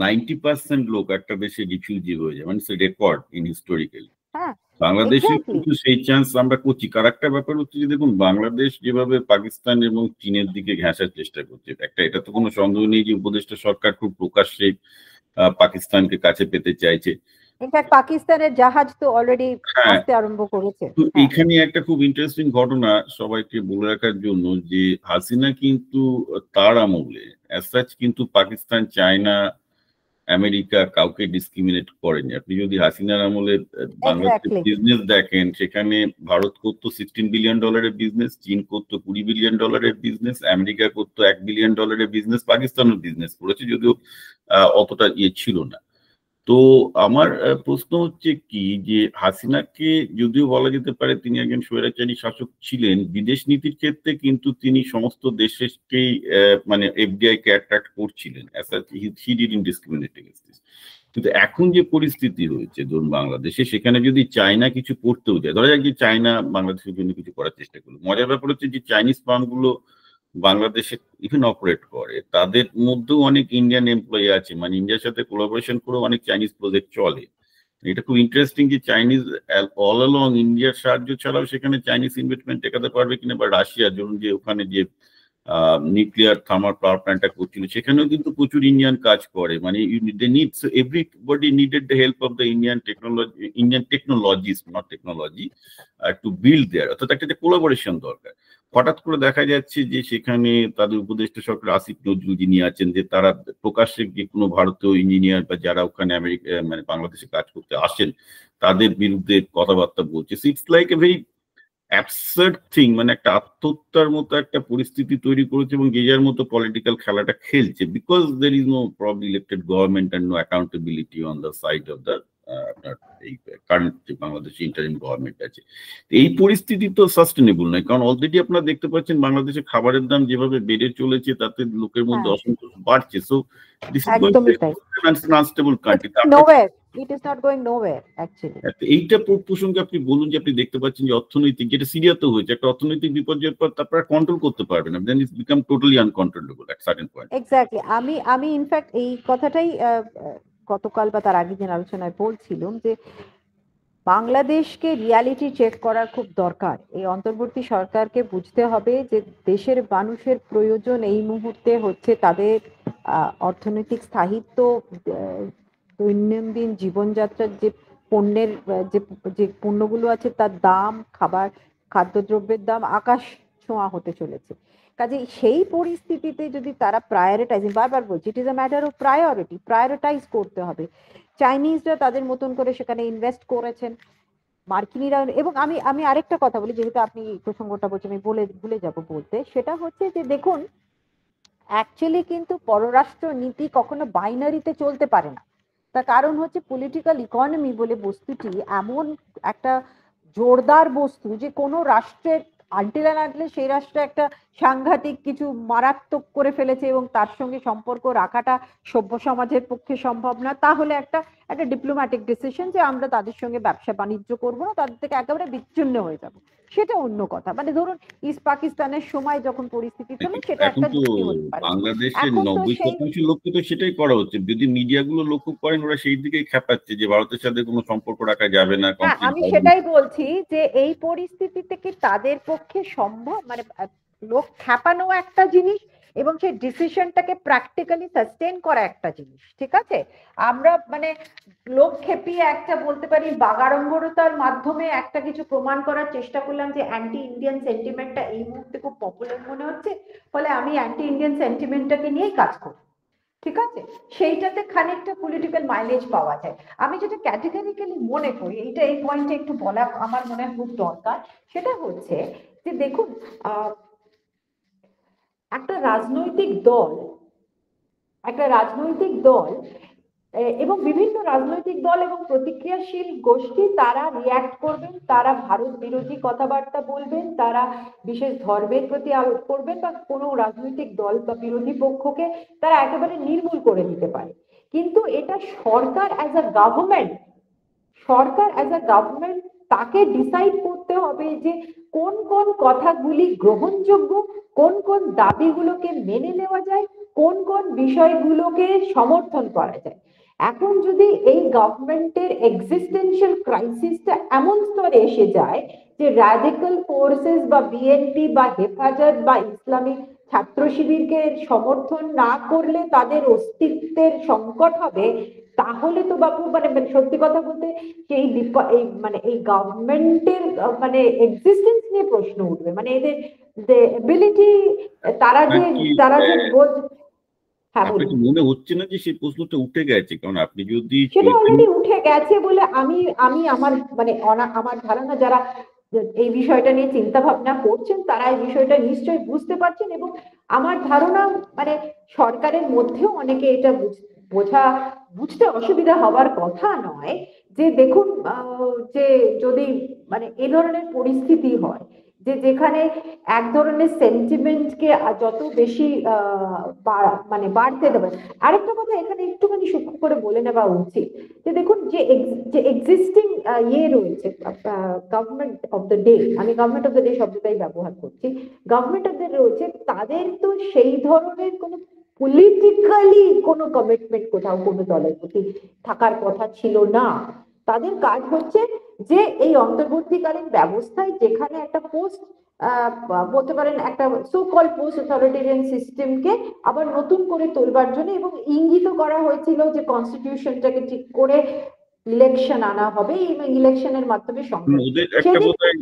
90% লোক একটা দেশে রিফিউজি হয়ে যায়, মানে রেকর্ড ইন হিস্টোরিক্যালি। হ্যাঁ, বাংলাদেশে এক্স্যাক্টলি। কিন্তু সেই চান্স আমরা করছি। কার একটা ব্যাপার হচ্ছে যে দেখুন, বাংলাদেশ যেভাবে পাকিস্তান এবং চীনের দিকে ঘেঁষার চেষ্টা করছে, একটা এটা তো কোনো সন্দেহ নেই যে উপদেষ্টা সরকার খুব প্রকাশ্যে পাকিস্তানকে কাছে পেতে চাইছে। ইনফ্যাক্ট পাকিস্তানের জাহাজ তো অলরেডি হ্যাঁ, আসতে আরম্ভ করেছে। তো হ্যাঁ, এখানে একটা খুব ইন্টারেস্টিং ঘটনা সবাইকে বলে রাখার জন্য, যে হাসিনা কিন্তু তার আমলে অ্যাজ সাচ কিন্তু পাকিস্তান, চায়না, আমেরিকা কাউকে ডিসক্রিমিনেট করেনি। আপনি যদি হাসিনার আমলে বাংলাদেশের এক্স্যাক্টলি। বিজনেস দেখেন, সেখানে ভারত করতো $16 বিলিয়ন বিজনেস, চীন করতো $20 বিলিয়ন বিজনেস, আমেরিকা করতো $1 বিলিয়ন বিজনেস, পাকিস্তানও বিজনেস করেছে, যদিও অতটা ইয়ে ছিল না। তো আমার প্রশ্ন হচ্ছে কি, যে হাসিনাকে যদিও বলা যেতে পারে তিনি একজন স্বৈরাচারী শাসক ছিলেন, বিদেশ নীতির ক্ষেত্রে কিন্তু তিনি সমস্ত দেশকেই মানে এফডিআই কে অ্যাট্রাক্ট করছিলেন, he didn't discriminate against this. কিন্তু এখন যে পরিস্থিতি হয়েছে ধরুন বাংলাদেশে, সেখানে যদি চায়না কিছু করতেও যায়, ধরা যাক যে চায়না বাংলাদেশের জন্য কিছু করার চেষ্টা করলো, মজার ব্যাপার হচ্ছে যে চাইনিজ ফার্মগুলো বাংলাদেশে ইভেন অপারেট করে, তাদের মধ্যেও অনেক ইন্ডিয়ান এমপ্লয়ি আছে, মানে ইন্ডিয়ার সাথে কোলাবোরেশন করে অনেক চাইনিজ প্রজেক্ট চলে। এটা খুব ইন্টারেস্টিং যে চাইনিজ অল অলং ইন্ডিয়ার সাহায্য ছাড়াও সেখানে চাইনিজ ইনভেস্টমেন্ট টেকাতে পারবে কিনা, বা রাশিয়ার জন্য যে ওখানে যে নিউক্লিয়ার থার্মাল পাওয়ার প্ল্যান্টটা করছিল সেখানেও কিন্তু প্রচুর ইন্ডিয়ান কাজ করে, মানে they need, everybody needed the help of the Indian technologies, not technology, to build there, অর্থাৎ একটা কোলাবোরেশন দরকার। হঠাৎ করে দেখা যাচ্ছে যে সেখানে তাদের উপদেষ্টা সরকার আসিফ নজরুল যিনি আছেন, যে তারা প্রকাশ্যে যে কোনো ভারতীয় ইঞ্জিনিয়ার বা যারা ওখানে আমেরিকা মানে বাংলাদেশে কাজ করতে আসেন তাদের বিরুদ্ধে কথাবার্তা বলছে। It's like a very absurd thing, মানে একটা আত্মহত্যার মতো একটা পরিস্থিতি তৈরি করেছে এবং যে যার মতো পলিটিক্যাল খেলাটা খেলছে, because there is no probably elected government and no accountability on the side of the আপনার এই কারেন্ট যে বাংলাদেশে ইন্টারিম গভর্নমেন্ট আছে। এই পরিস্থিতি তো সাস্টেনেবল নয়, কারণ অলরেডি আপনারা দেখতে পাচ্ছেন বাংলাদেশে খাবারের দাম যেভাবে বেড়ে চলেছে তাতে লোকের মধ্যে অসন্তোষ বাড়ছে। So this is going to unstable country. It is not going nowhere actually. এইটা প্রসঙ্গে আপনি বলুন যে আপনি দেখতে পাচ্ছেন যে অর্থনৈতিক, যেটা সিরিয়াতে হয়েছে, একটা অর্থনৈতিক বিপর্যয়ের পর তারপরে কন্ট্রোল করতে পারবেন না, then it's become totally uncontrollable at certain point. Exactly, আমি ইনফ্যাক্ট এই কথাটাই গতকাল বা তার আগের দিন আলোচনায় বলছিলাম যে বাংলাদেশকে রিয়ালিটি চেক করার খুব দরকার। এই অন্তর্বর্তী সরকারকে বুঝতে হবে যে দেশের মানুষের প্রয়োজন এই মুহূর্তে হচ্ছে তাদের অর্থনৈতিক স্থায়িত্ব, দৈনন্দিন জীবনযাত্রার যে পণ্যের যে পণ্যগুলো আছে তার দাম, খাদ্যদ্রব্যের দাম আকাশ ছোঁয়া হতে চলেছে। কাজে সেই পরিস্থিতিতে যদি তারা প্রায়োরিটাইজিং, বারবার বলছি it is a matter of prioritise করতে হবে। চাইনিজরা তাদের মতন করে সেখানে ইনভেস্ট করেছেন, মার্কিনিরা। এবং আমি আরেকটা কথা বলি, যেহেতু আপনি প্রসঙ্গটা বলছেন আমি ভুলে যাব বলতে, সেটা হচ্ছে যে দেখুন অ্যাকচুয়ালি কিন্তু পররাষ্ট্র নীতি কখনো বাইনারিতে চলতে পারে না। তার কারণ হচ্ছে পলিটিক্যাল ইকোনমি বলে বস্তুটি এমন একটা জোরদার বস্তু যে কোনো রাষ্ট্রের আনটিল সেই রাষ্ট্র একটা সাংঘাতিক কিছু মারাত্মক করে ফেলেছে এবং তার সঙ্গে সম্পর্ক রাখাটা সভ্য সমাজের পক্ষে সম্ভব না, তাহলে একটা ডিপ্লোম্যাটিক ডিসিশন যে আমরা তাদের সঙ্গে ব্যবসা বাণিজ্য করবো না, তাদের থেকে একেবারে বিচ্ছিন্ন হয়ে যাব, সেটা অন্য কথা। মানে ধরুন ইস্ট পাকিস্তানের সময় যখন পরিস্থিতি ছিল সেটা একটা যুক্তি হতে পারে। বাংলাদেশের 90% লোককে তো সেটাই করা হচ্ছে, যদি মিডিয়াগুলো লক্ষ্য করেন ওরা সেই দিকেই খেপাচ্ছে যে ভারতের সাথে কোনো সম্পর্ক রাখা যাবে না। আমি সেটাই বলছি যে এই পরিস্থিতি থেকে তাদের পক্ষে সম্ভব, মানে লোক খেপানো একটা জিনিস এবং সেই ডিসিশনটাকে প্র্যাকটিক্যালি সাস্টেইন করা একটা জিনিস, ঠিক আছে? আমরা মানে লোক খেপিয়ে একটা বলতে পারি বাগাড়ম্বরতার মাধ্যমে একটা কিছু প্রমাণ করার চেষ্টা করলাম যে অ্যান্টি ইন্ডিয়ান সেন্টিমেন্টটা এই মুহূর্তে খুব পপুলার মনে হচ্ছে, ফলে আমি অ্যান্টি ইন্ডিয়ান সেন্টিমেন্টটাকে নিয়েই কাজ করি, ঠিক আছে? সেইটাতে খানিকটা পলিটিক্যাল মাইলেজ পাওয়া যায়। আমি যেটা ক্যাটেগরিক্যালি মনে করি, এই পয়েন্টে একটু বলা আমার মনে হয় খুব দরকার, সেটা হচ্ছে যে দেখুন একটা রাজনৈতিক দল এবং বিভিন্ন রাজনৈতিক দল এবং প্রতিক্রিয়াশীল গোষ্ঠী তারা রিয়্যাক্ট করবেন, তারা ভারত বিরোধী কথাবার্তা বলবেন, তারা বিশেষ ধর্মের প্রতি আরোপ করবেন, বা কোনো রাজনৈতিক দল বা বিরোধী পক্ষকে তারা একেবারে নির্মূল করে দিতে পারে। কিন্তু এটা সরকার অ্যাজ আ গভর্নমেন্ট তাকে ডিসাইড করতে হবে যে কোন কোন কথাগুলি গ্রহণযোগ্য, কোন কোন দাবিগুলোকে মেনে নেওয়া যায়, কোন কোন বিষয়গুলোকে সমর্থন করা যায়। এখন যদি এই গভর্নমেন্টের এক্সিস্টেন্সিয়াল ক্রাইসিসটা এমন স্তরে এসে যায় যে রাডিক্যাল ফোর্সেস বা বিএনপি বা হেফাজত বা ইসলামিক ছাত্র শিবিরকে সমর্থন না করলে তাদের অস্তিত্বের সংকট হবে, তাহলে তো বাবু মানে সত্যি কথা বলতে এই মানে এই গভর্নমেন্টের মানে এক্সিস্টেন্স নিয়ে প্রশ্ন উঠবে, মানে এদের এবিলিটি তারা যে মনে হচ্ছে না যে সেই প্রশ্নটা উঠে গেছে, কারণ আপনি যদি সেটা অলরেডি উঠে গেছে বলে আমি আমার মানে আমার ধারণা যারা এই বিষয়টা নিয়ে চিন্তা ভাবনা করছেন তারা এই বিষয়টা নিশ্চয়ই বুঝতে পারছেন, এবং আমার ধারণা মানে সরকারের মধ্যেও অনেকে এটা বুঝতে অসুবিধা হওয়ার কথা নয় যে দেখুন যে যদি মানে এ ধরনের পরিস্থিতি হয় যে যেখানে এক ধরনের সেন্টিমেন্টকে যত বেশি মানে বাড়তে দেবে। আরেকটা কথা এখানে একটুখানি সূক্ষ্ম করে বলে নেওয়া উচিত যে দেখুন যে এক্সিস্টিং রয়েছে গভর্নমেন্ট অফ দ্য ডে, আমি গভর্নমেন্ট অফ দ্য ডে শব্দটাই ব্যবহার করছি, গভর্নমেন্ট অফ দ্য ডে রয়েছে, তাদের তো সেই ধরনের কোনো পলিটিক্যালি কোনো কমিটমেন্ট কোথাও কোনো দলের প্রতি থাকার কথা ছিল না। তাদের কাজ হচ্ছে যে এই অন্তর্বর্তীকালীন ব্যবস্থায় যেখানে একটা পোস্ট বলতে পারেন একটা সো কল পোস্ট অথরিটেরিয়ান সিস্টেমকে আবার নতুন করে তোলবার জন্য, এবং ইঙ্গিত করা হয়েছিল যে কনস্টিটিউশনটাকে ঠিক করে ইলেকশন আনা হবে এবং ইলেকশনের মাধ্যমে ওদের একটা বোধহয়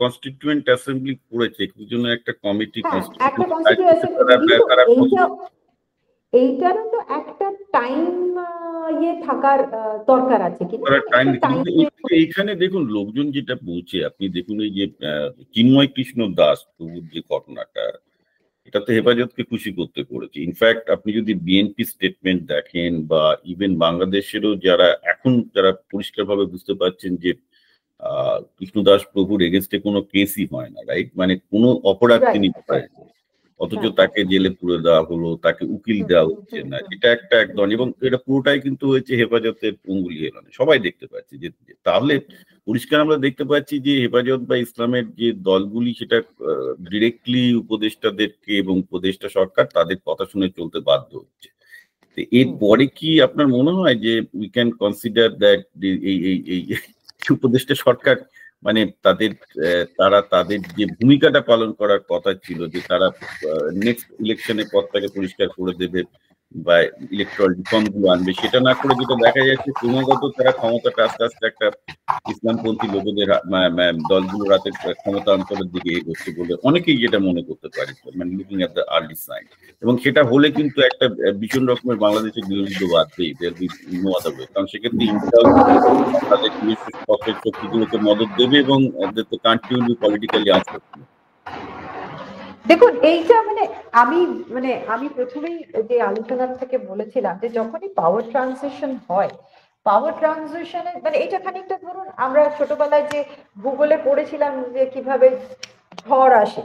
কনস্টিটিউয়েন্ট অ্যাসেম্বলি করেছে, কি জন্য একটা কমিটি একটা কনস্টিটিউয়েন্ট, এইটারও তো একটা টাইম ইয়ে থাকার দরকার আছে, এইখানে দেখুন লোকজন যেটা বলছে, আপনি দেখুন এই যে চিন্ময় কৃষ্ণ দাস প্রভুর যে ঘটনাটা, এটাতে হেফাজতকে খুশি করতে করেছে। ইনফ্যাক্ট আপনি যদি বিএনপি স্টেটমেন্ট দেখেন বা ইভেন বাংলাদেশেরও যারা এখন যারা পরিষ্কারভাবে বুঝতে পারছেন যে কৃষ্ণদাস প্রভুর এগেনস্টে কোনো কেসই হয় না, রাইট, মানে কোনো অপরাধ তিনি করেন, অথচ তাকে জেলে পুরে দেওয়া হলো, তাকে উকিল দেওয়া হচ্ছে না, এটা একটা একদম, এবং এটা পুরোটাই কিন্তু হয়েছে হেফাজতের অঙ্গুলি হেলানো, সবাই দেখতে পাচ্ছি যে। তাহলে পরিষ্কার আমরা দেখতে পাচ্ছি যে হেফাজত বা ইসলামের যে দলগুলি সেটা ডিরেক্টলি উপদেষ্টাদেরকে এবং উপদেষ্টা সরকার তাদের কথা শুনে চলতে বাধ্য হচ্ছে। এরপরে কি আপনার মনে হয় যে উই ক্যান কনসিডার দ্যাট এই উপদেষ্টা সরকার মানে তারা তাদের যে ভূমিকাটা পালন করার কথা ছিল, যে তারা নেক্সট ইলেকশনের পথটাকে পরিষ্কার করে দেবে বা ইলেকট্রাল রিফর্ম গুলো আনবে, সেটা না করে যেটা দেখা যাচ্ছে ক্রমাগত তারা ক্ষমতাটা আস্তে আস্তে একটা ইসলামপন্থী লোকেদের দলগুলোর হাতে ক্ষমতা অন্তরের দিকে এগোচ্ছে বলে অনেকেই যেটা মনে করতে পারে, মানে looking at the early sign. এবং সেটা হলে কিন্তু একটা ভীষণ রকমের বাংলাদেশের গৃহযুদ্ধ বাদবেই, কারণ সেক্ষেত্রে ইন্ডিয়াও তাদের পক্ষের শক্তিগুলোকে মদত দেবে এবং country will be politically unstable. দেখুন এইটা আমি প্রথমেই যে আলোচনার থেকে বলেছিলাম যে যখনই পাওয়ার ট্রানজিশন হয়, পাওয়ার ট্রানজিশনে মানে এটা খানিকটা ধরুন আমরা ছোটবেলায় যে ভূগোলে পড়েছিলাম যে কিভাবে ঝড় আসে,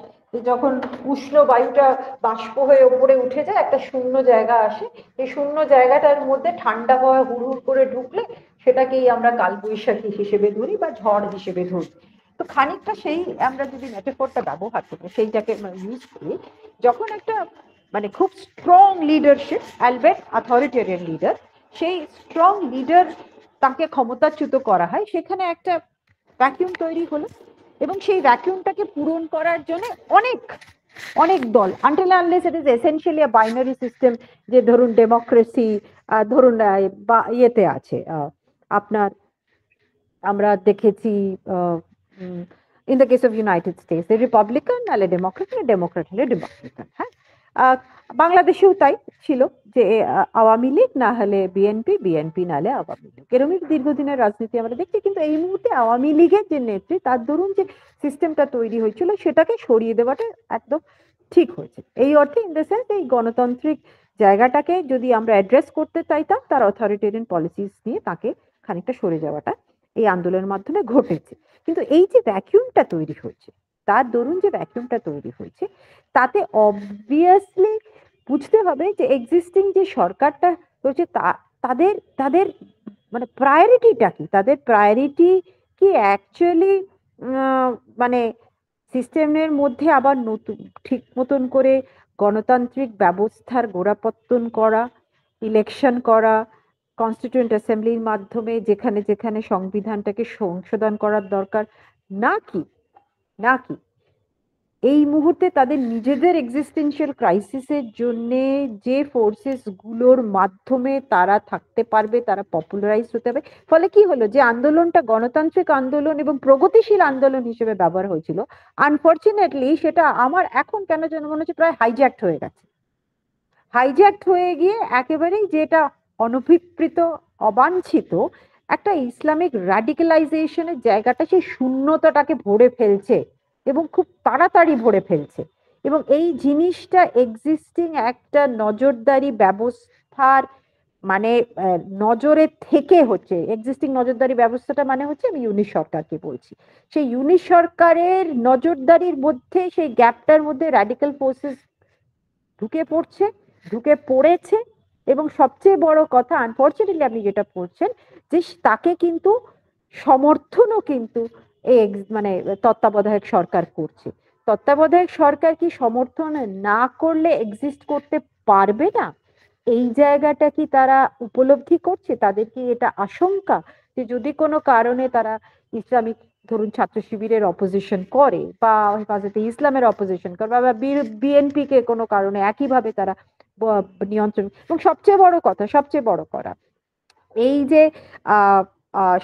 যখন উষ্ণ বায়ুটা বাষ্প হয়ে ওপরে উঠে যায়, একটা শূন্য জায়গা আসে, এই শূন্য জায়গাটার মধ্যে ঠান্ডা হাওয়া হুড় করে ঢুকলে সেটাকেই আমরা কালবৈশাখী হিসেবে ধরি বা ঝড় হিসেবে ধরি। তো খানিকটা সেই আমরা যদি মেটাফোরটা ব্যবহার করবো, সেইটাকে ইউজ করি, যখন একটা মানে খুব strong leadership, albeit authoritarian leader, সেই স্ট্রং লিডার তাকে ক্ষমতাচ্যুত করা হয়, সেখানে একটা ভ্যাকিউম তৈরি হলো, এবং সেই ভ্যাকিউমটাকে পূরণ করার জন্য অনেক অনেক দল, until unless it is essentially a binary system, যে ধরুন ডেমোক্রেসি, ধরুন বা ইয়েতে আছে আপনার আমরা দেখেছি in the case of United states Republican নালে ডেমোক্রেট, ডেমোক্রেট হলে রিপাবলিকান। হ্যাঁ, বাংলাদেশেও তাই ছিল যে আওয়ামী লীগ না হলে বিএনপি, বিএনপি নালে আওয়ামী লীগ, এরকমই দীর্ঘদিনের রাজনীতি আমরা দেখছি। কিন্তু এই মুহূর্তে আওয়ামী লীগের যে নেত্রী, তার দরুন যে সিস্টেমটা তৈরি হয়েছিল সেটাকে সরিয়ে দেওয়াটা একদম ঠিক হয়েছে। এই অর্থে ইন দ্য সেন্স এই গণতান্ত্রিক জায়গাটাকে যদি আমরা অ্যাড্রেস করতে চাইতাম, তার অথরিটেরিয়ান পলিসিস নিয়ে তাকে খানিকটা সরে যাওয়াটা এই আন্দোলনের মাধ্যমে ঘটেছে। কিন্তু এই যে ভ্যাকিউমটা তৈরি হয়েছে, তার দরুন যে ভ্যাকিউমটা তৈরি হয়েছে, তাতে অবভিয়াসলি বুঝতে হবে যে এক্সিস্টিং যে সরকারটা রয়েছে তাদের তাদের মানে প্রায়োরিটিটা কি, তাদের প্রায়োরিটি কি অ্যাকচুয়ালি মানে সিস্টেমের মধ্যে আবার নতুন ঠিক মতন করে গণতান্ত্রিক ব্যবস্থার গোড়াপত্তন করা, ইলেকশন করা, কনস্টিটিউয়েন্ট অ্যাসেম্বলির মাধ্যমে যেখানে যেখানে সংবিধানটাকে সংশোধন করার দরকার, নাকি নাকি এই মুহূর্তে তাদের নিজেদের এক্সিস্টেন্সিয়াল ক্রাইসিসের জন্য যে ফোর্সেস গুলোর মাধ্যমে তারা থাকতে পারবে, তারা পপুলারাইজ হতে হবে। ফলে কি হলো, যে আন্দোলনটা গণতান্ত্রিক আন্দোলন এবং প্রগতিশীল আন্দোলন হিসেবে ব্যবহার হয়েছিল, আনফর্চুনেটলি সেটা আমার এখন কেন যেন মনে হচ্ছে প্রায় হাইজ্যাক্ট হয়ে গেছে। হাইজ্যাক্ট হয়ে গিয়ে একেবারেই যেটা অনভিপ্রেত, অবাঞ্ছিত একটা ইসলামিক র্যাডিক্যালাইজেশনের জায়গাটা, সেই শূন্যতাটাকে ভরে ফেলছে এবং খুব তাড়াতাড়ি ভরে ফেলছে। এবং এই জিনিসটা এক্সিস্টিং একটা নজরদারি ব্যবস্থার মানে নজরে থেকে হচ্ছে। এক্সিস্টিং নজরদারি ব্যবস্থাটা মানে হচ্ছে, আমি ইউনিট সরকারকে বলছি, সেই ইউনিট সরকারের নজরদারির মধ্যে, সেই গ্যাপটার মধ্যে র্যাডিক্যাল ফোর্সেস ঢুকে পড়েছে। এবং সবচেয়ে বড় কথা, আনফর্চুনেটলি আপনি যেটা পড়ছেন, যে তাকে কিন্তু সমর্থনও কিন্তু মানে তত্ত্বাবধায়ক সরকার করছে। তত্ত্বাবধায়ক সরকার কি সমর্থন না করলে এক্সিস্ট করতে পারবে না, এই জায়গাটা কি তারা উপলব্ধি করছে? তাদের কি এটা আশঙ্কা যে যদি কোনো কারণে তারা ইসলামিক ধরুন ছাত্র শিবিরের অপোজিশন করে বা হেফাজতে ইসলামের অপোজিশন করে বা বিএনপি কে কোনো কারণে একইভাবে তারা নিয়ন্ত্রণ, এবং সবচেয়ে বড় করা এই যে আহ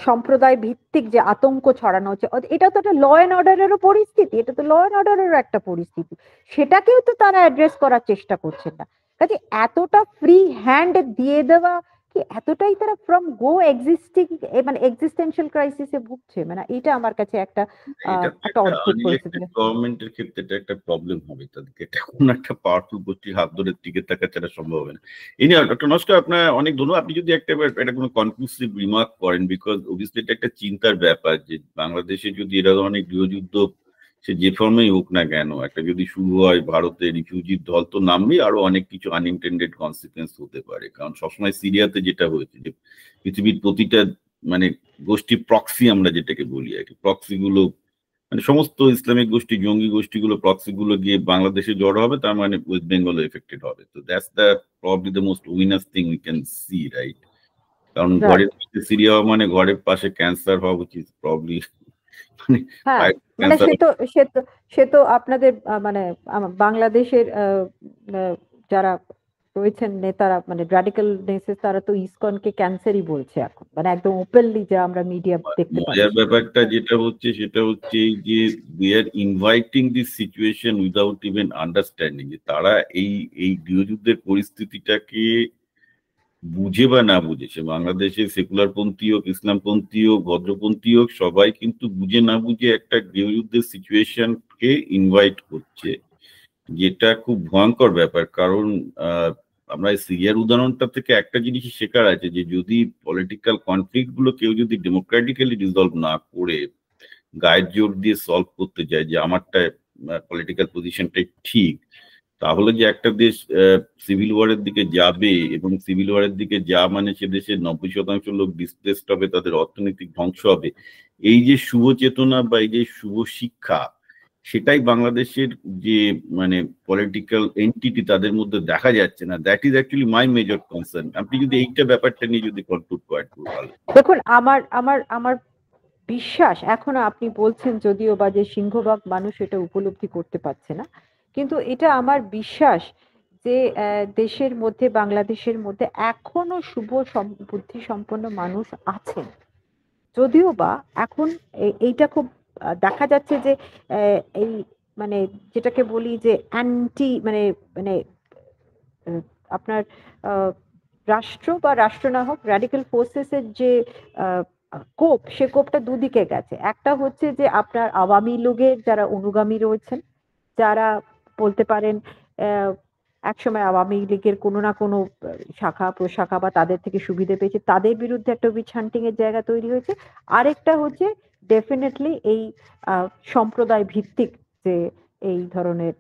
সম্প্রদায় ভিত্তিক যে আতঙ্ক ছড়ানো হচ্ছে, এটা তো একটা ল এন্ড অর্ডারেরও পরিস্থিতি, এটা তো ল এন্ড অর্ডারেরও একটা পরিস্থিতি, সেটাকেও তো তারা অ্যাড্রেস করার চেষ্টা করছেন না। কাজে এতটা ফ্রি হ্যান্ড দিয়ে দেওয়া কি এতটাই তারা ফ্রম গো এক্সিস্টিং মানে এক্সিস্টেন্সিয়াল ক্রাইসিসে ভুগছে, মানে এটা আমার কাছে একটা এটা একটা অদ্ভুত পরিস্থিতি। গভর্নমেন্টের ক্ষেত্রে এটা একটা প্রবলেম হবে, তাদেরকে এটা কোন একটা পাওয়ারফুল গোষ্ঠীর হাত ধরে টিকে থাকা ছাড়া সম্ভব হবে না। এই নিয়ে ডক্টর নস্কর আপনার অনেক ধন্যবাদ। আপনি যদি একটা কোনো কনক্লুসিভ রিমার্ক করেন, বিকজ অবভিয়াসলি এটা একটা চিন্তার ব্যাপার যে বাংলাদেশে যদি এরা ধরনের গৃহযুদ্ধ সে যে ফর্মেই হোক না কেন একটা যদি শুরু হয়, ভারতে রিফিউজির ঢল তো নামবেই, আরো অনেক কিছু আনইনটেন্ডেড কনসিকুয়েন্স হতে পারে। কারণ সবসময় সিরিয়াতে যেটা হয়েছে যে পৃথিবীর প্রতিটা মানে গোষ্ঠী প্রক্সি আমরা যেটাকে বলি আর কি, প্রক্সি গুলো মানে সমস্ত ইসলামিক গোষ্ঠী জঙ্গি গোষ্ঠীগুলো প্রক্সি গুলো গিয়ে বাংলাদেশে জড়ো হবে, তার মানে ওয়েস্ট বেঙ্গল এফেক্টেড হবে। তো that's the probably the most heinous thing we can see, right? কারণ ঘরের পাশে সিরিয়া মানে ঘরের পাশে ক্যান্সার হওয়া উচিত প্রবলি। হ্যাঁ মানে সে তো আপনাদের মানে বাংলাদেশের যারা রয়েছেন নেতারা মানে র্যাডিক্যাল নেসেস, তারা তো ইসকনকে ক্যান্সারই বলছে এখন, মানে একদম ওপেনলি যা আমরা মিডিয়া দেখতে পাচ্ছি। মজার ব্যাপারটা যেটা হচ্ছে সেটা হচ্ছে যে we are inviting this situation without even understanding যে তারা এই গৃহযুদ্ধের পরিস্থিতিটাকে বুঝে বা না বুঝে, সে বাংলাদেশে সেকুলার পন্থী হোক, ইসলামপন্থী হোক, ভদ্রপন্থী হোক, সবাই কিন্তু বুঝে না বুঝে একটা গৃহযুদ্ধের সিচুয়েশনকে ইনভাইট করছে, যেটা খুব ভয়ঙ্কর ব্যাপার। কারণ আমরা সিরিয়ার উদাহরণটা থেকে একটা জিনিস শেখার আছে যে যদি পলিটিক্যাল কনফ্লিক্ট গুলো কেউ যদি ডেমোক্রেটিক্যালি রিজলভ না করে গায়ের জোর দিয়ে সলভ করতে যায় যে আমারটা পলিটিক্যাল পজিশনটাই ঠিক, তাহলে যে একটা দেশ সিভিল ওয়ারের দিকে যাবে, এবং সিভিল ওয়ারের দিকে যা মানে সে দেশের 90% লোক ডিসপ্লেসড হবে, তাদের অর্থনৈতিক ধ্বংস হবে। এই যে শুভ চেতনা বা এই যে শুভ শিক্ষা, সেটাই বাংলাদেশের যে মানে পলিটিক্যাল এন্টিটি তাদের মধ্যে দেখা যাচ্ছে না। That is actually my major concern. আপনি যদি এইটা ব্যাপারটা নিয়ে যদি কনক্লুড করেন ভালো। দেখুন আমার বিশ্বাস, এখনো আপনি বলছেন যদিও বা যে সিংহভাগ মানুষ এটা উপলব্ধি করতে পারছে না, কিন্তু এটা আমার বিশ্বাস যে দেশের মধ্যে বাংলাদেশের মধ্যে এখনো শুভ বুদ্ধি সম্পন্ন মানুষ আছেন, যদিও বা এখন এইটা খুব দেখা যাচ্ছে যে এই মানে যেটাকে বলি যে অ্যান্টি মানে মানে আপনার রাষ্ট্র বা রাষ্ট্র না হোক র্যাডিক্যাল ফোর্সেসের যে কোপ, সে কোপটা দুদিকে গেছে। একটা হচ্ছে যে আপনার আওয়ামী লীগের যারা অনুগামী রয়েছেন, যারা বলতে পারেন একসময় আওয়ামী লীগের কোনো না কোনো শাখা প্রশাখা বা তাদের থেকে সুবিধে পেয়েছে, তাদের বিরুদ্ধে একটা উইচ হান্টিং এর জায়গা তৈরি হয়েছে। আরেকটা হচ্ছে ডেফিনেটলি এই সম্প্রদায় ভিত্তিক যে এই ধরনের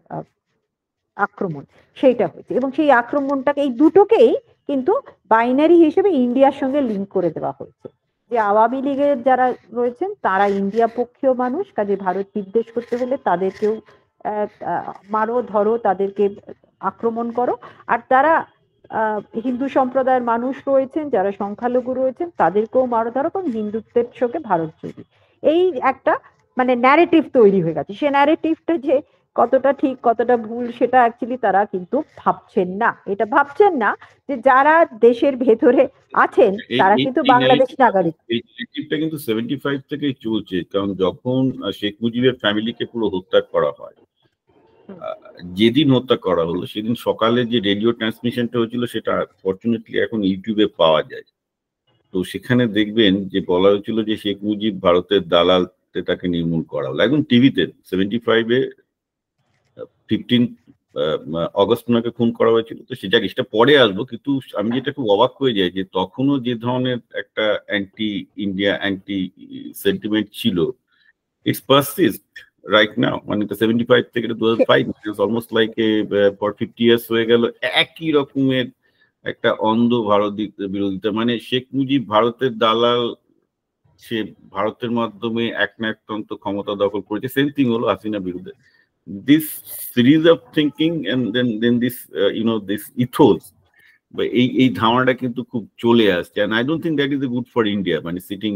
আক্রমণ, সেইটা হয়েছে, এবং সেই আক্রমণটাকে এই দুটোকেই কিন্তু বাইনারি হিসেবে ইন্ডিয়ার সঙ্গে লিঙ্ক করে দেওয়া হয়েছে, যে আওয়ামী লীগের যারা রয়েছেন তারা ইন্ডিয়া পক্ষীয় মানুষ, কাজে ভারত বিদ্বেষ করতে হলে তাদেরকেও মারো ধরো, তাদেরকে আক্রমণ করো। আর তারা হিন্দু সম্প্রদায়ের মানুষ রয়েছেন, যারা সংখ্যালঘু রয়েছেন, তাদেরকেও মারো ধরো, কারণ হিন্দুত্বের চোখে ভারত জয়ী। এই একটা মানে ন্যারেটিভ তৈরি হয়ে গেছে। সে ন্যারেটিভটা যে কতটা ঠিক কতটা ভুল সেটা অ্যাকচুয়ালি তারা কিন্তু ভাবছেন না। এটা ভাবছেন না যে যারা দেশের ভেতরে আছেন তারা কিন্তু বাংলাদেশ নাগরিক। এই ন্যারেটিভটা কিন্তু 75 থেকেই চলছে, কারণ যখন শেখ মুজিবের ফ্যামিলিকে পুরো হত্যা করা হয়, যেদিন হত্যা করা হলো সেদিন সকালে যে রেডিও ট্রান্সমিশনটা হয়েছিল সেটা ফরচুনেটলি এখন ইউটিউবে পাওয়া যায়। তো সেখানে দেখবেন যে বলা হয়েছিল যে শেখ মুজিব ভারতের দালাল, তাকে নির্মূল করা হলো। এখন টিভিতে 75-এ 15 অগস্ট ওনাকে খুন করা হয়েছিল। তো সেটা পরে আসবো, কিন্তু আমি যেটা খুব অবাক হয়ে যাই যে তখনও যে ধরনের একটা অ্যান্টি ইন্ডিয়া অ্যান্টি সেন্টিমেন্ট ছিল, ইটস পারসিস্ট রাইট নাও। মানে 75 থেকে 2005 অলমোস্ট লাইক ফর 50 ইয়ার্স হয়ে গেল একই রকমের একটা অন্ধ ভারত বিরোধিতা। মানে শেখ মুজিব ভারতের দালাল, সে ভারতের মাধ্যমে এক না একতন্ত্র ক্ষমতা দখল করেছে। সেম থিং হলো হাসিনা বিরুদ্ধে। This series of thinking and then this this ethos এই ধারণাটা কিন্তু খুব চলে আসছে, and I don't think that is good for India, মানে sitting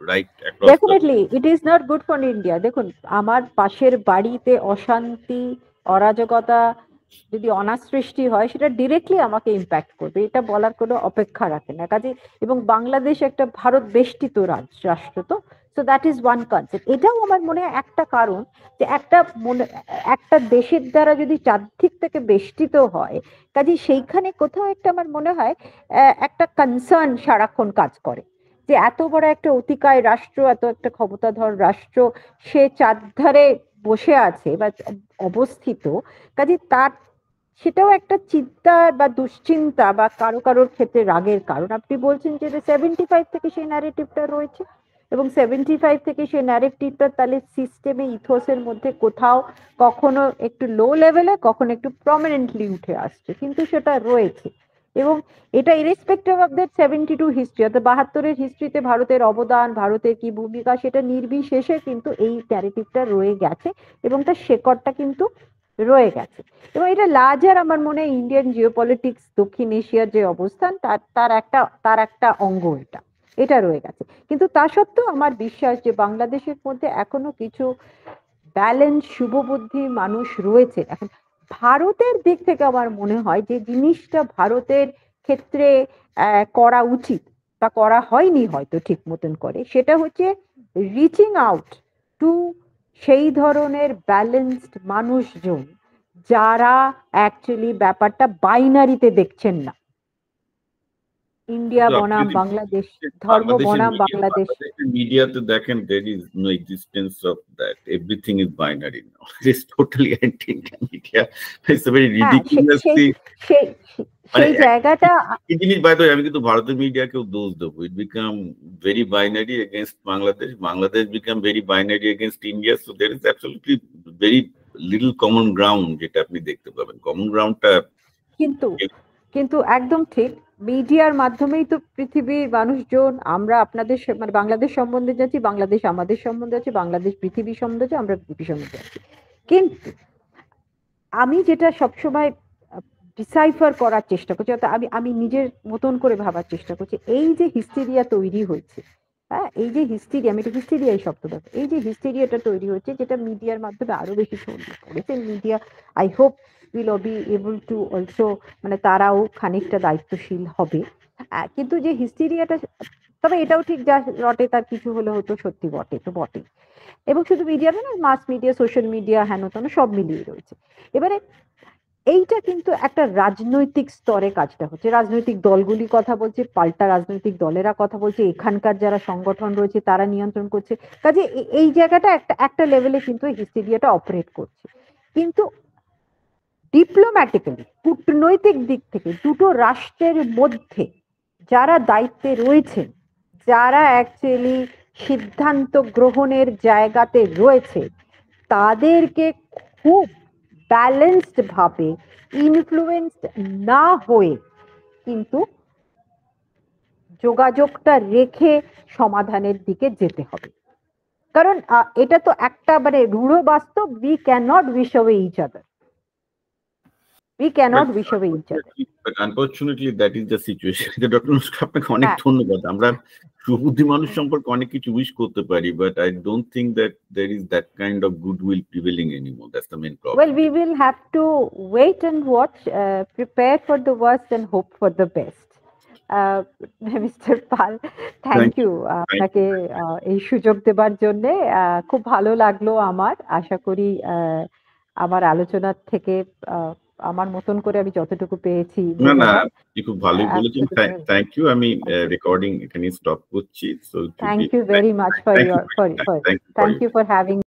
right across definitely it is not good for India. দেখুন, আমার পাশের বাড়িতে অশান্তি, অরাজকতা, যদি অনাসৃষ্টি হয়, সেটা ডিরেক্টলি আমাকে ইম্প্যাক্ট করবে, এটা বলার কোনো অপেক্ষা রাখে না। কাজে এবং বাংলাদেশ একটা ভারত বেষ্টিত রাষ্ট্র, তো so that is one concept. এটাও আমার মনে হয় একটা কারণ, যে একটা দেশের দ্বারা যদি চারদিক থেকে বেষ্টিত হয়, কাজে সেইখানে কোথাও একটা আমার মনে হয় একটা কনসার্ন সারাক্ষণ কাজ করে, যে এত বড় একটা অতিকায় রাষ্ট্র, এত একটা ক্ষমতাধর রাষ্ট্র, সে চারধারে বসে আছে বা অবস্থিত, কাজে তার সেটাও একটা চিন্তা বা দুশ্চিন্তা বা কারো কারোর ক্ষেত্রে রাগের কারণ। আপনি বলছেন যে 75 থেকে সেই ন্যারেটিভটা রয়েছে, এবং 75 থেকে সেই ন্যারেটিভটা তাহলে সিস্টেমে ইথোসের মধ্যে কোথাও কখনো একটু লো লেভেলে, কখনো একটু প্রমিনেন্টলি উঠে আসছে, কিন্তু সেটা রয়েছে। এবং এটা ইরেসপেক্টিভ অফ দ্যাট 72 হিস্ট্রি, অর্থাৎ 72-এর হিস্ট্রিতে ভারতের অবদান, ভারতের কি ভূমিকা, সেটা নির্বিশেষে কিন্তু এই ন্যারেটিভটা রয়ে গেছে, এবং তার শেকড়টা কিন্তু রয়ে গেছে। এবং এটা লার্জার আমার মনে হয় ইন্ডিয়ান জিওপলিটিক্স, দক্ষিণ এশিয়ার যে অবস্থান, তার একটা অঙ্গ এটা রয়ে গেছে। কিন্তু তা সত্ত্বেও আমার বিশ্বাস যে বাংলাদেশের মধ্যে এখনো কিছু ব্যালেন্স, শুভবুদ্ধি মানুষ রয়েছে। এখন ভারতের দিক থেকে আমার মনে হয় যে জিনিসটা ভারতের ক্ষেত্রে করা উচিত বা করা হয়নি হয়তো ঠিক মতন করে, সেটা হচ্ছে রিচিং আউট টু সেই ধরনের ব্যালেন্সড মানুষজন যারা অ্যাকচুয়ালি ব্যাপারটা বাইনারিতে দেখছেন না, ইন্ডিয়া বনাম বাংলাদেশ, ধর্ম বনাম বাংলাদেশ। মিডিয়াতে দেখেন there is no existence of that, everything is binary now. It is totally anti media, it's a very ridiculous thing. সেই জায়গাটা এই জিনিস বাই দ্য ওয়ে আমি কিন্তু ভারতের মিডিয়াকেও দোষ দেবো, it become very binary against Bangladesh, Bangladesh become very binary against India, so there is absolutely very little common ground যেটা আপনি দেখতে পাবেন। কমন গ্রাউন্ডটা কিন্তু একদম ঠিক, মিডিয়ার মাধ্যমেই তো পৃথিবীর মানুষজন, আমরা আপনাদের মানে বাংলাদেশ সম্বন্ধে যাচ্ছি, বাংলাদেশ আমাদের সম্বন্ধে আছে, বাংলাদেশ পৃথিবী সম্বন্ধে আছে, আমরা পৃথিবী সম্বন্ধে আছি। কিন্তু আমি যেটা সবসময় ডিসাইফার করার চেষ্টা করছি, অর্থাৎ আমি নিজের মতন করে ভাবার চেষ্টা করছি, এই যে হিস্টেরিয়া তৈরি হয়েছে, হ্যাঁ, এই যে হিস্টেরিয়া, আমি এটা হিস্টেরিয়াই শব্দ ব্যাপার, এই যে হিস্টেরিয়াটা তৈরি হচ্ছে, যেটা মিডিয়ার মাধ্যমে আরো বেশি ছড়িয়ে পড়েছে, media I hope will be able to also, মানে তারাও খানিকটা দায়িত্বশীল হবে। কিন্তু যে হিস্টেরিয়াটা, তবে এটাও ঠিক, যা রটে তার কিছু হলে হতো, সত্যি বটে তো বটে। এবং শুধু মিডিয়া না, মাস মিডিয়া, সোশ্যাল মিডিয়া, হেন তেন সব মিলিয়ে রয়েছে। এবারে এইটা কিন্তু একটা রাজনৈতিক স্তরে কাজটা হচ্ছে, রাজনৈতিক দলগুলি কথা বলছে, পাল্টা রাজনৈতিক দলেরা কথা বলছে, এখানকার যারা সংগঠন রয়েছে তারা নিয়ন্ত্রণ করছে, কাজে এই জায়গাটা একটা লেভেলে কিন্তু এই হিস্টেরিয়াটা অপারেট করছে। কিন্তু ডিপ্লোম্যাটিক্যালি, কূটনৈতিক দিক থেকে দুটো রাষ্ট্রের মধ্যে যারা দায়িত্বে রয়েছেন, যারা অ্যাকচুয়ালি সিদ্ধান্ত গ্রহণের জায়গাতে রয়েছে, তাদেরকে খুব ব্যালেন্সড ভাবে, ইনফ্লুয়েন্সড না হয়ে কিন্তু যোগাযোগটা রেখে সমাধানের দিকে যেতে হবে। কারণ এটা তো একটা মানে রূঢ় বাস্তব, we can not wish away each other, we cannot wish away each other. But unfortunately that is the situation. Doctor Nusrat, আপনাকে অনেক ধন্যবাদ। আমরা সুবুদ্ধি মানুষ সম্পর্কে অনেক কিছু উইশ করতে পারি, but I don't think that there is that kind of goodwill prevailing anymore. That's the main problem. Well, we will have to wait and watch, prepare for the worst and hope for the best. Mr. Pal, thank you আপনাকে এই সুযোগ দেবার জন্য। খুব ভালো লাগলো আমার, আশা করি আমার আলোচনার থেকে আমার মতন করে আমি যতটুকু পেয়েছি। না না, আপনি খুব ভালোই বলেছেন, থ্যাংক ইউ। আমি রেকর্ডিং এখানে স্টপ করছি। So thank you very much for your thank you for having